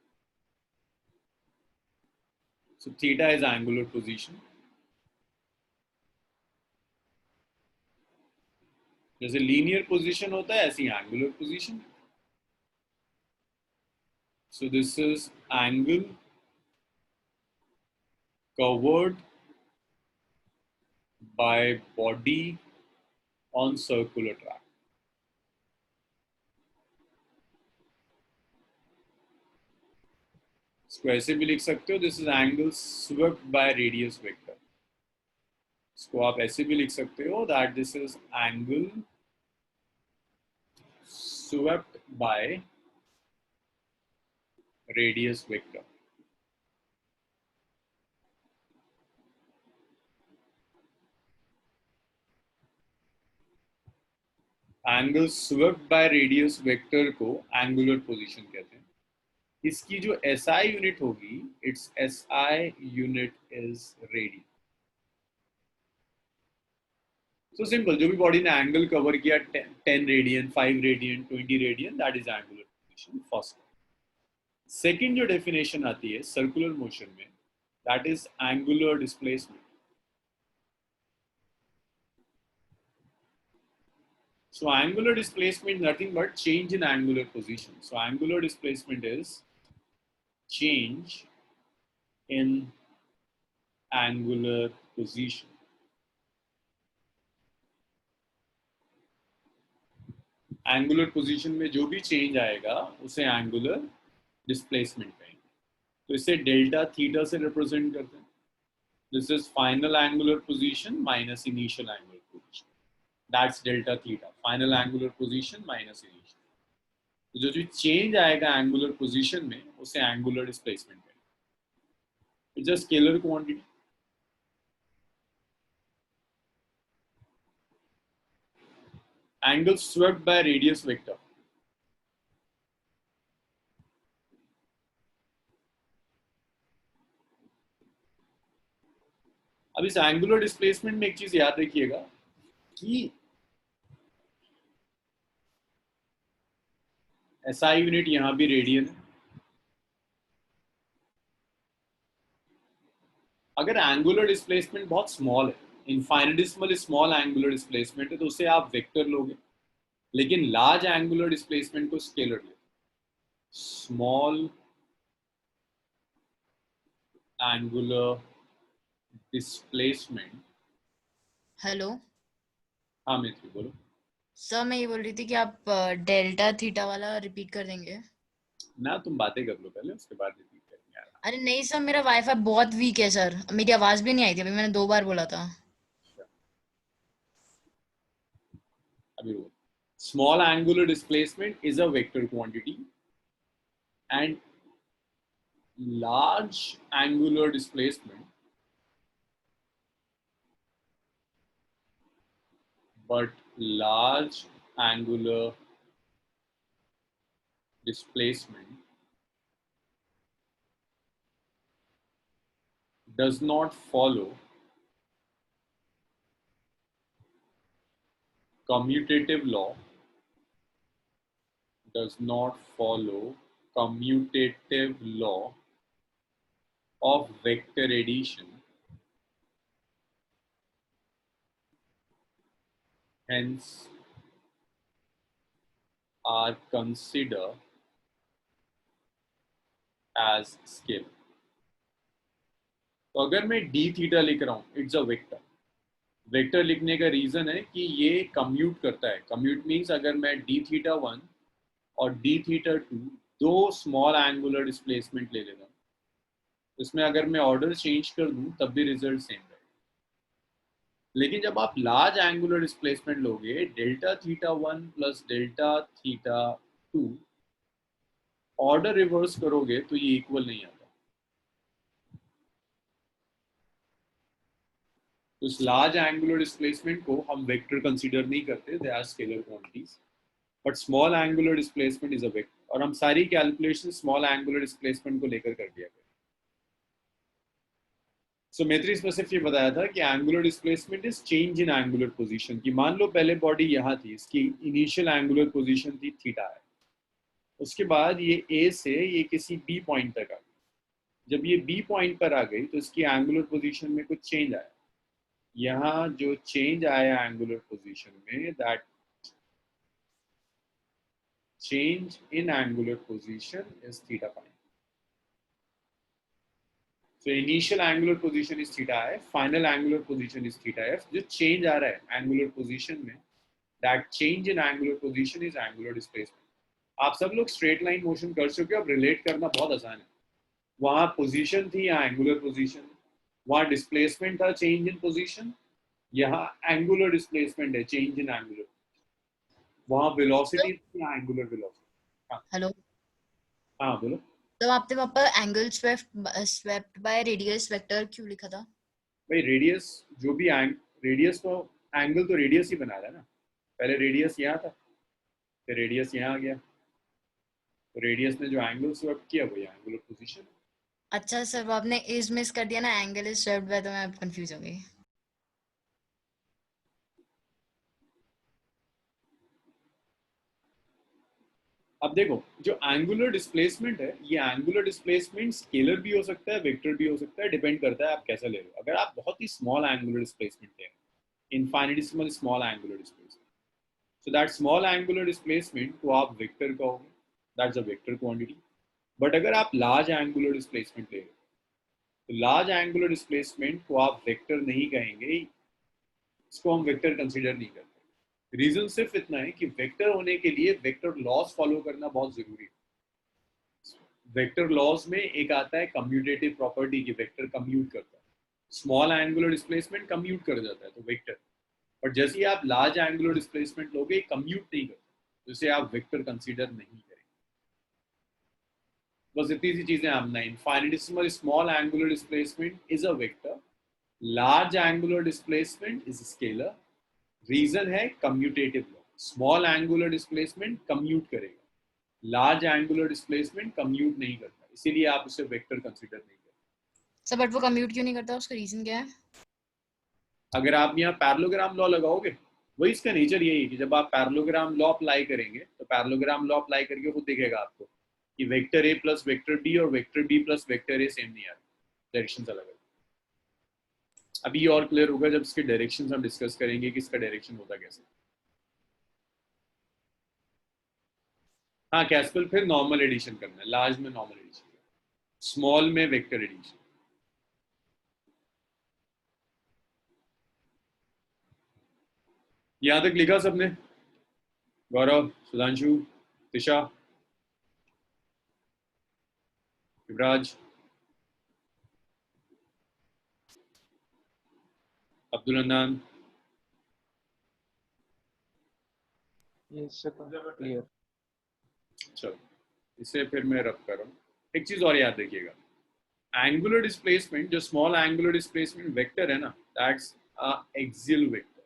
[SPEAKER 1] so theta is angular position. जैसे लीनियर पोजीशन होता है ऐसी angular position. So this is angle covered by body on circular track. इसको ऐसे भी लिख सकते हो, this is angle swept by radius vector. इसको आप ऐसे भी लिख सकते हो, that this is angle swept by radius vector. Angle swept by radius vector को एंगुलर पोजीशन कहते हैं। इसकी जो SI यूनिट होगी, it's SI unit is radian. So simple, जो भी बॉडी ने एंगल कवर किया 10 radian, 5 radian, 20 radian, that is angular position. First. Second जो डेफिनेशन आती है सर्कुलर मोशन में, that is angular displacement. So angular displacement nothing but change in angular position. So angular displacement is change in angular position. Angular position में जो भी change आएगा उसे angular displacement कहेंगे। तो इसे डेल्टा थीटा से रिप्रेजेंट करते हैं। This is final angular position minus initial angular position, that's delta theta, final angular position minus initial. तो जो चेंज आएगा एंगुलर पोजीशन में उसे एंगुलर डिस्प्लेसमेंट कहेंगे। It's a scalar quantity. Angle swept by radius vector. अब इस angular displacement में एक चीज याद रखिएगा कि SI यूनिट यहां भी रेडियन है। अगर एंगुलर डिस्प्लेसमेंट बहुत स्मॉल है, इनफाइनिटेसिमल स्मॉल एंगुलर डिस्प्लेसमेंट है, तो उसे आप वेक्टर लोगे, लेकिन लार्ज एंगुलर डिस्प्लेसमेंट को स्केलर ले। Small angular displacement.
[SPEAKER 2] हेलो
[SPEAKER 1] हाँ मित्र बोलो।
[SPEAKER 2] सर, मैं ये बोल रही थी कि आप डेल्टा थीटा वाला रिपीट कर देंगे।
[SPEAKER 1] ना तुम बातें कर लो पहले, उसके बाद रिपीट करेंगे।
[SPEAKER 2] अरे नहीं सर, मेरा वाईफाई बहुत वीक है सर, मेरी आवाज भी नहीं आई थी, अभी मैंने 2 बार बोला था।
[SPEAKER 1] अभी वो small angular displacement is a vector quantity and large angular displacement, but large angular displacement does not follow commutative law, does not follow commutative law of vector addition, hence are considered as scalar. तो अगर मैं d theta लिख रहा हूँ, it's a vector. Vector लिखने का reason है कि ये कम्यूट करता है। कम्यूट मीन्स अगर मैं d थीटा 1 और d थीटा 2 दो स्मॉल एंगुलर डिस्प्लेसमेंट ले लेता हूँ, इसमें अगर मैं ऑर्डर चेंज कर दूं तब भी रिजल्ट सेम रहेगा। लेकिन जब आप लार्ज एंगुलर डिस्प्लेसमेंट लोगे, delta theta 1 plus delta theta 2, order reverse करोगे तो ये इक्वल नहीं आता। तो इस लार्ज एंगुलर डिस्प्लेसमेंट को हम वेक्टर कंसीडर नहीं करते, they are scalar quantities, but small angular displacement is a vector. और हम सारी कैलकुलेशन स्मॉल एंगुलर डिस्प्लेसमेंट को लेकर कर दिया गया। सो मैत्री इसमें सिर्फ ये बताया था कि angular displacement is change in angular position. कि मान लो पहले बॉडी यहाँ थी, इसकी इनिशियल एंगुलर पोजीशन थी थीटा है, उसके बाद ये ए से ये किसी बी पॉइंट तक आ गई। जब ये बी पॉइंट पर आ गई तो इसकी एंगुलर पोजीशन में कुछ चेंज आया। यहाँ जो चेंज आया एंगुलर पोजीशन में, that change in angular position is theta five. So initial angular position is theta f, final angular position is theta f. जो change आ रहा है angular position में, that change in angular position is angular displacement. आप सब लोग straight line motion कर चुके हो, अब relate करना बहुत आसान है। वहाँ position थी, यहाँ angular position, वहाँ displacement था change in position, यहाँ angular displacement है change in angular, वहाँ velocity थी, यहाँ angular velocity।
[SPEAKER 2] हेलो
[SPEAKER 1] हाँ बोलो।
[SPEAKER 2] तो आपने वहाँ पर angle swept by radius vector क्यों लिखा था?
[SPEAKER 1] भाई रेडियस जो भी रेडियस तो एंगल तो रेडियस ही बना रहा है ना। पहले रेडियस यहाँ था, फिर रेडियस यहाँ आ गया, तो रेडियस ने जो एंगल स्वेप्ट किया वो एंगुलर पोजीशन।
[SPEAKER 2] अच्छा सर, वो आपने इज मिस कर दिया ना, एंगल इज स्वेप्ट बाय, तो मैं कंफ्यूज हो गई।
[SPEAKER 1] अब देखो, जो एंगुलर डिस्प्लेसमेंट है, ये एंगुलर डिस्प्लेसमेंट स्केलर भी हो सकता है, वेक्टर भी हो सकता है, डिपेंड करता है आप कैसा ले रहे हो। अगर आप बहुत ही स्मॉल एंगुलर डिस्प्लेसमेंट ले, infinitesimal small angular displacement, so that small angular displacement को आप वेक्टर कहोगे, that's a vector quantity. But अगर आप लार्ज एंगुलर डिस्प्लेसमेंट ले रहे हो, तो लार्ज एंगुलर डिस्प्लेसमेंट को आप वेक्टर नहीं कहेंगे, इसको हम वेक्टर कंसीडर नहीं करते। रीजन सिर्फ इतना है कि वेक्टर होने के लिए वेक्टर लॉस फॉलो करना बहुत जरूरी है। वेक्टर लॉस में एक आता है कम्यूटेटिव प्रॉपर्टी की वेक्टर कम्यूट करता है, स्मॉल एंगुलर डिस्प्लेसमेंट कम्यूट कर जाता है तो वेक्टर, और जैसे ही आप लार्ज एंगुलर डिस्प्लेसमेंट लोगे कम्यूट नहीं करता, जिसे आप वेक्टर कंसीडर नहीं करेंगे। बस इतनी सी चीजें हमने, infinitesimal small angular displacement is a vector, large angular displacement is scalar. Reason है commutative law, small angular displacement commute करेगा, लार्ज एंगुलर डिस्प्लेसमेंट कम्यूट नहीं करता, इसीलिए आप उसे वेक्टर कंसीडर नहीं करते।
[SPEAKER 2] सर बट वो कम्यूट क्यों नहीं करता, उसका रीजन क्या है?
[SPEAKER 1] अगर आप यहाँ पैरेललोग्राम लॉ लगाओगे, वही इसका नेचर यही है कि जब आप पैरेललोग्राम लॉ अप्लाई करेंगे तो पैरेललोग्राम लॉ अप्लाई करके खुद दिखेगा आपको कि vector A plus vector B और vector B plus vector A same नहीं आ रहे, डायरेक्शन अलग है। अभी और क्लियर होगा जब इसके डायरेक्शन हम डिस्कस करेंगे कि इसका डायरेक्शन होता कैसे। हाँ कैस्पल फिर नॉर्मल एडिशन करना है, लार्ज में नॉर्मल एडिशन, स्मॉल में वेक्टर एडिशन। यहां तक लिखा सबने? गौरव, सुधांशु, तिशा, युवराज, अब्दुल अनान?
[SPEAKER 3] क्लियर।
[SPEAKER 1] चलो इसे फिर मैं रब कर रहा हूँ। एक चीज और याद रखिएगा, एंगुलर डिस्प्लेसमेंट, जो स्मॉल एंगुलर डिस्प्लेसमेंट वेक्टर है ना, that's a axial vector.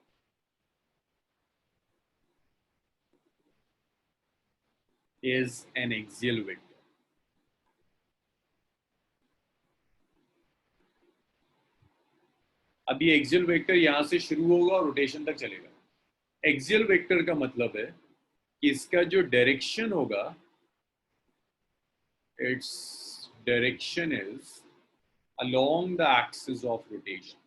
[SPEAKER 1] is an axial vector. अब ये एक्सियल वेक्टर यहां से शुरू होगा और रोटेशन तक चलेगा। एक्सियल वेक्टर का मतलब है कि इसका जो डायरेक्शन होगा, its direction is along the axis of rotation.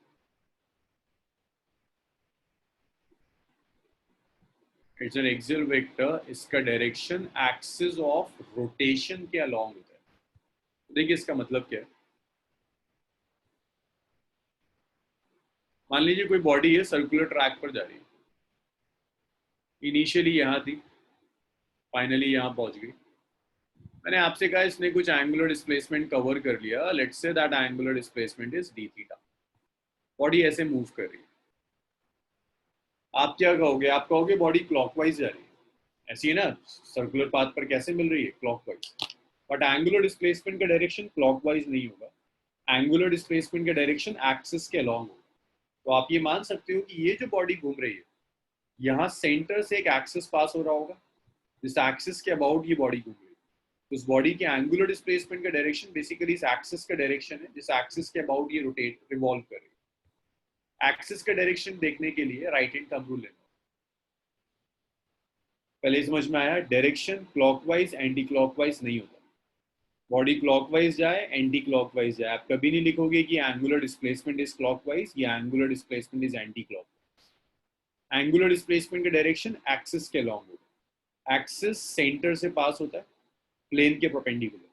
[SPEAKER 1] It's an axial vector, इसका डायरेक्शन एक्सिस ऑफ रोटेशन के along होता है। देखिए इसका मतलब क्या है, मान लीजिए कोई बॉडी है सर्कुलर ट्रैक पर जा रही है, इनिशियली यहां थी, फाइनली यहां पहुंच गई। मैंने आपसे कहा इसने कुछ एंगुलर डिस्प्लेसमेंट कवर कर लिया, let's say that angular displacement is D theta. Body ऐसे मूव कर रही है, आप क्या कहोगे? आप कहोगे बॉडी क्लॉकवाइज जा रही है, ऐसी है ना, सर्कुलर पाथ पर कैसे मिल रही है? क्लॉकवाइज। बट एंगुलर डिस्प्लेसमेंट का डायरेक्शन क्लॉकवाइज नहीं होगा, एंगुलर डिस्प्लेसमेंट का डायरेक्शन एक्सिस के अलॉन्ग होगा। तो आप ये मान सकते हो कि ये जो बॉडी घूम रही है, यहाँ सेंटर से एक एक्सिस पास हो रहा होगा, जिस एक्सिस के अबाउट ये बॉडी घूम रही है। तो उस बॉडी के एंगुलर डिस्प्लेसमेंट का डायरेक्शन बेसिकली इस एक्सिस का डायरेक्शन है, जिस एक्सिस के अबाउट ये रोटेट रिवॉल्व कर रही है। एक्सिस का डायरेक्शन देखने के लिए राइट हैंड थंब रूल लेना। पहले समझ में आया, डायरेक्शन क्लॉकवाइज एंटी क्लॉकवाइज नहीं होता, बॉडी क्लॉकवाइज जाए एंटी क्लॉकवाइज जाए, आप कभी नहीं लिखोगे कि एंगुलर डिस्प्लेसमेंट इज क्लॉकवाइज या angular displacement is anti clockwise. Angular displacement का डायरेक्शन एक्सिस के अलॉन्ग होगा, एक्सिस सेंटर से पास होता है प्लेन के परपेंडिकुलर।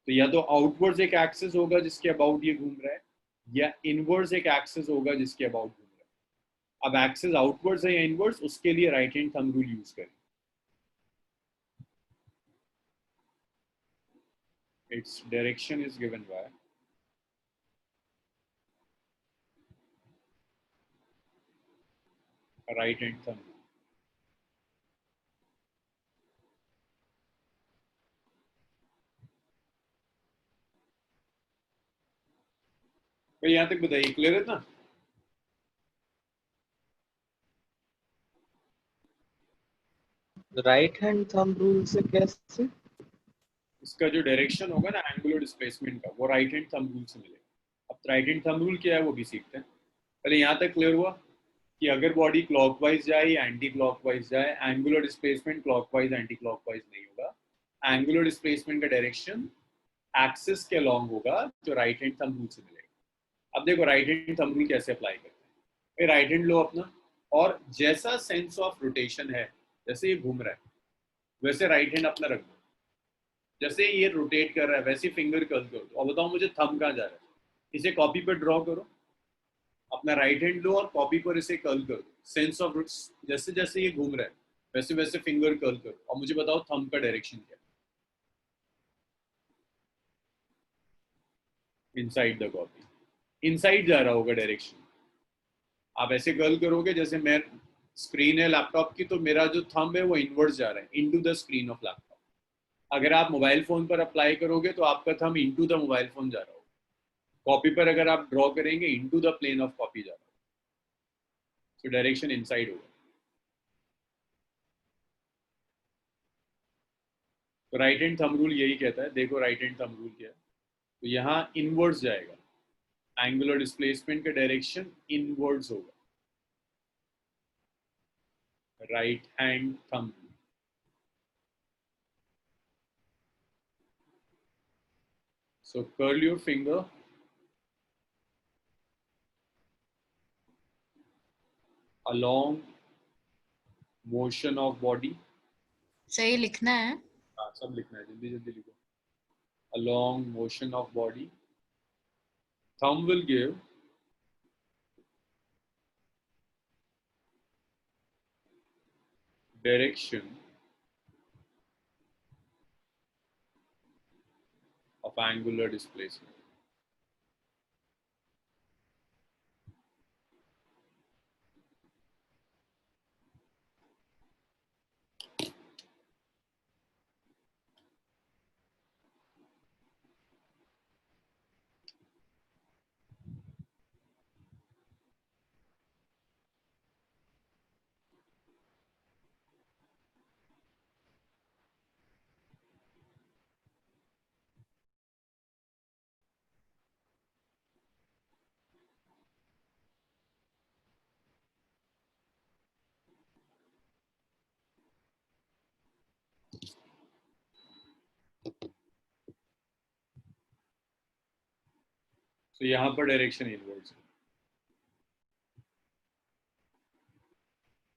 [SPEAKER 1] तो या तो आउटवर्ड्स एक एक्सिस होगा जिसके अबाउट ये घूम रहा है, या इनवर्ड्स एक एक्सिस होगा जिसके अबाउट घूम रहा है। अब एक्सिस आउटवर्ड्स है या इनवर्ड्स, उसके लिए right hand thumb rule use करें। its direction is given by right hand thumb rule. तो यहां तक बताइए, क्लियर है ना?
[SPEAKER 3] राइट हैंड थंब रूल से कैसे?
[SPEAKER 1] इसका जो डायरेक्शन होगा ना एंगुलर डिस्प्लेसमेंट का, वो राइट हैंड थंब रूल से मिलेगा। अब राइट हैंड थंब रूल क्या है वो भी सीखते हैं। पहले यहाँ तक क्लियर हुआ कि अगर बॉडी क्लॉकवाइज जाए या एंटी क्लॉकवाइज जाए, angular displacement clockwise anti clockwise नहीं होगा। एंगुलर डिस्प्लेसमेंट का डायरेक्शन एक्सिस के अलॉन्ग होगा, जो राइट हैंड थंब रूल से मिलेगा। अब देखो राइट हैंड थंब रूल कैसे अप्लाई करते हैं। राइट हैंड लो अपना, और जैसा सेंस ऑफ रोटेशन है, जैसे ये घूम रहा है वैसे राइट हैंड अपना रख दो, जैसे ये रोटेट कर रहा है वैसे फिंगर कर्ल कर दो। और बताओ मुझे थंब कहाँ जा रहा है, इसे कॉपी पर ड्रॉ करो, अपना राइट हैंड लो और कॉपी पर इसे कर्ल कर दो। सेंस ऑफ जैसे जैसे ये घूम रहा है वैसे वैसे फिंगर कर्ल करो और मुझे बताओ थंब का डायरेक्शन क्या है इनसाइड द कॉपी, इनसाइड जा रहा होगा डायरेक्शन। आप ऐसे कर्ल करोगे जैसे मैं स्क्रीन है लैपटॉप की तो मेरा जो थंब है वो इनवर्ड्स जा रहा है into the screen of laptop. अगर आप मोबाइल फोन पर अप्लाई करोगे तो आपका thumb into the mobile phone जा रहा होगा। कॉपी पर अगर आप ड्रॉ करेंगे into the plane of copy जा रहा होगा, सो डायरेक्शन इनसाइड होगा। तो राइट हैंड थंब रूल यही कहता है, देखो राइट हैंड थंब रूल क्या है, तो यहाँ इनवर्ड्स जाएगा, एंगुलर डिस्प्लेसमेंट का डायरेक्शन इनवर्ड्स होगा, right hand thumb rule. So curl your finger along motion of body.
[SPEAKER 2] सही लिखना है।
[SPEAKER 1] हाँ सब लिखना है, जल्दी जल्दी लिखो। Along motion of body. Thumb will give direction of angular displacement. तो यहाँ पर डायरेक्शन इनवर्ड्स है।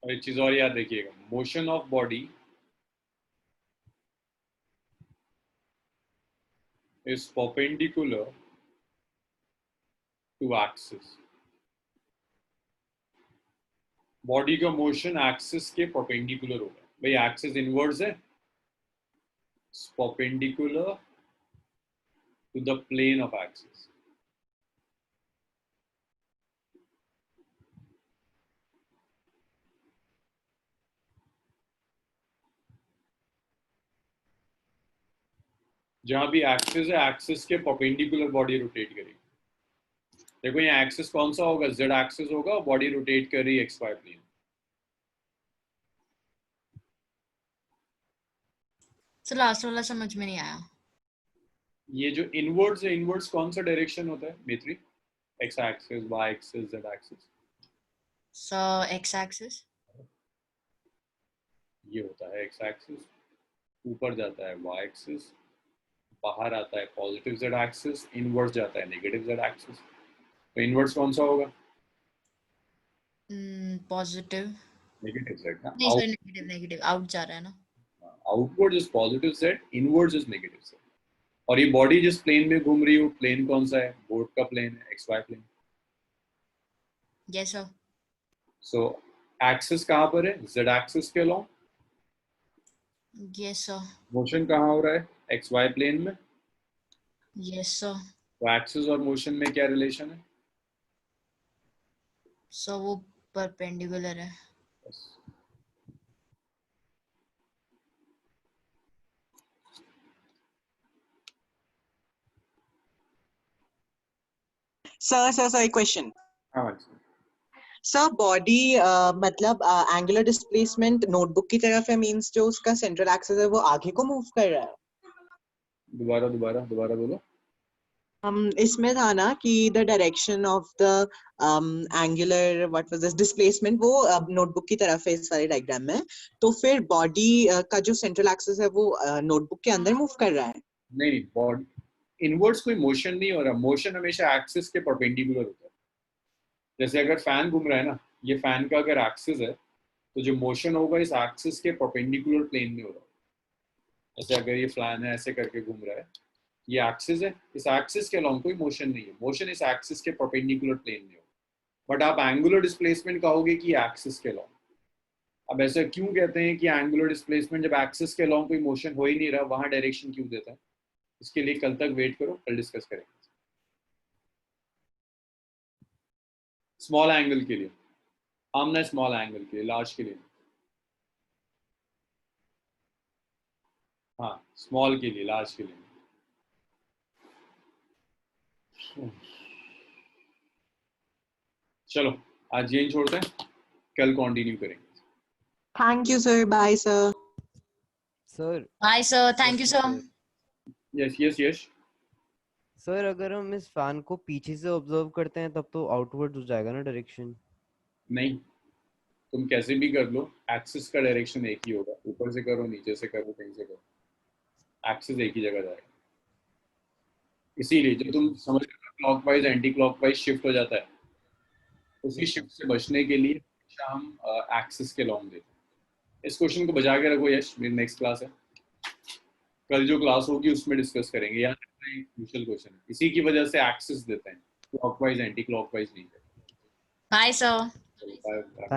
[SPEAKER 1] और एक चीज और याद रखिएगा, motion of body is perpendicular to axis. Body का मोशन एक्सिस के परपेंडिकुलर होगा। भाई एक्सिस इनवर्ड्स है, perpendicular to the plane of axis. जहां भी एक्सिस है, एक्सिस के परपेंडिकुलर बॉडी रोटेट करेगी। देखो यहाँ एक्सिस कौन सा होगा, जेड एक्सिस होगा और बॉडी रोटेट कर रही है एक्स वाई प्लेन।
[SPEAKER 2] तो लास्ट वाला समझ में नहीं आया।
[SPEAKER 1] ये जो इनवर्ड्स है, इनवर्ड्स कौन सा डायरेक्शन होता है मेत्री? X axis, Y axis, Z axis.
[SPEAKER 2] So X axis
[SPEAKER 1] ये होता है एक्स एक्सिस, ऊपर जाता है वाई एक्सिस, बाहर आता है पॉजिटिव जेड एक्सिस, इनवर्ड्स जाता है नेगेटिव जेड एक्सिस। तो इनवर्ड्स कौन सा होगा?
[SPEAKER 2] पॉजिटिव
[SPEAKER 1] नेगेटिव जेड ना,
[SPEAKER 2] नहीं, सॉरी नेगेटिव, नेगेटिव आउट जा रहा है ना।
[SPEAKER 1] Outward is positive Z, inwards is negative Z. और ये बॉडी जिस प्लेन में घूम रही हो, प्लेन कौन सा है? बोर्ड का प्लेन है, X Y plane.
[SPEAKER 2] Yes sir.
[SPEAKER 1] So axis कहाँ पर है? जेड एक्सिस के अलोंग।
[SPEAKER 2] Yes sir.
[SPEAKER 1] मोशन कहाँ हो रहा है? एक्स वाई प्लेन में।
[SPEAKER 2] Yes sir.
[SPEAKER 1] तो एक्सिस और मोशन में क्या रिलेशन है?
[SPEAKER 2] सो वो परपेंडिकुलर है।
[SPEAKER 1] Yes.
[SPEAKER 4] सर एक क्वेश्चन।
[SPEAKER 1] हाँ,
[SPEAKER 4] सर बॉडी मतलब एंगुलर डिस्प्लेसमेंट नोटबुक की तरफ है, मींस जो उसका सेंट्रल एक्सिस है वो आगे को मूव कर रहा है।
[SPEAKER 1] दोबारा दोबारा दोबारा बोलो।
[SPEAKER 4] इसमें था ना कि the direction of the angular what was this displacement वो नोटबुक की तरफ है इस वाले डायग्राम में, तो फिर बॉडी का जो सेंट्रल एक्सिस है वो नोटबुक के अंदर मूव कर रहा है।
[SPEAKER 1] नहीं, बॉडी इनवर्ड्स कोई मोशन नहीं हो रहा, मोशन हमेशा एक्सिस के परपेंडिकुलर होता है। जैसे अगर फैन घूम रहा है ना, ये फैन का अगर एक्सिस है तो जो मोशन होगा इस एक्सिस के परपेंडिकुलर प्लेन में हो रहा है। जैसे अगर ये फैन है ऐसे करके घूम रहा है, ये एक्सिस है, इस एक्सिस के अलोंग कोई मोशन नहीं है, मोशन इस एक्सिस के परपेंडिकुलर प्लेन में होगा। बट आप एंगुलर डिस्प्लेसमेंट कहोगे कि एक्सिस के लॉन्ग। अब ऐसा क्यों कहते हैं कि एंगुलर डिस्प्लेसमेंट, जब एक्सिस के लॉन्ग कोई मोशन हो ही नहीं रहा, वहां डायरेक्शन क्यों देता है? इसके लिए कल तक वेट करो, कल डिस्कस करेंगे। स्मॉल एंगल के लिए हमने स्मॉल एंगल के लिए, लार्ज के लिए हाँ, स्मॉल के लिए, लार्ज के लिए। चलो आज यही छोड़ते हैं, कल कंटिन्यू करेंगे।
[SPEAKER 4] Thank you, sir. Bye, sir.
[SPEAKER 9] Sir
[SPEAKER 2] Bye, sir. Thank you, sir.
[SPEAKER 1] Yes yes yes.
[SPEAKER 9] Sir अगर हम इस फैन को पीछे से ऑब्जर्व करते हैं तब तो आउटवर्ड हो जाएगा ना डायरेक्शन?
[SPEAKER 1] नहीं, तुम कैसे भी कर लो, एक्सिस का डायरेक्शन एक ही होगा, ऊपर से करो, नीचे से करो, कहीं से करो, एक्सिस एक ही जगह जाएगा। इसीलिए जब तुम समझ क्लॉकवाइज एंटी क्लॉकवाइज शिफ्ट हो जाता है, उसी शिफ्ट से बचने के लिए हमेशा हम एक्सिस के लॉन्ग देते हैं। इस क्वेश्चन को बचा के रखो यश, मेरी नेक्स्ट क्लास है, कल जो क्लास होगी उसमें डिस्कस करेंगे। यहाँ क्रूशियल क्वेश्चन है, इसी की वजह से एक्सिस देते हैं, क्लॉकवाइज एंटी क्लॉकवाइज नहीं देते।
[SPEAKER 2] Bye, sir.
[SPEAKER 1] Bye.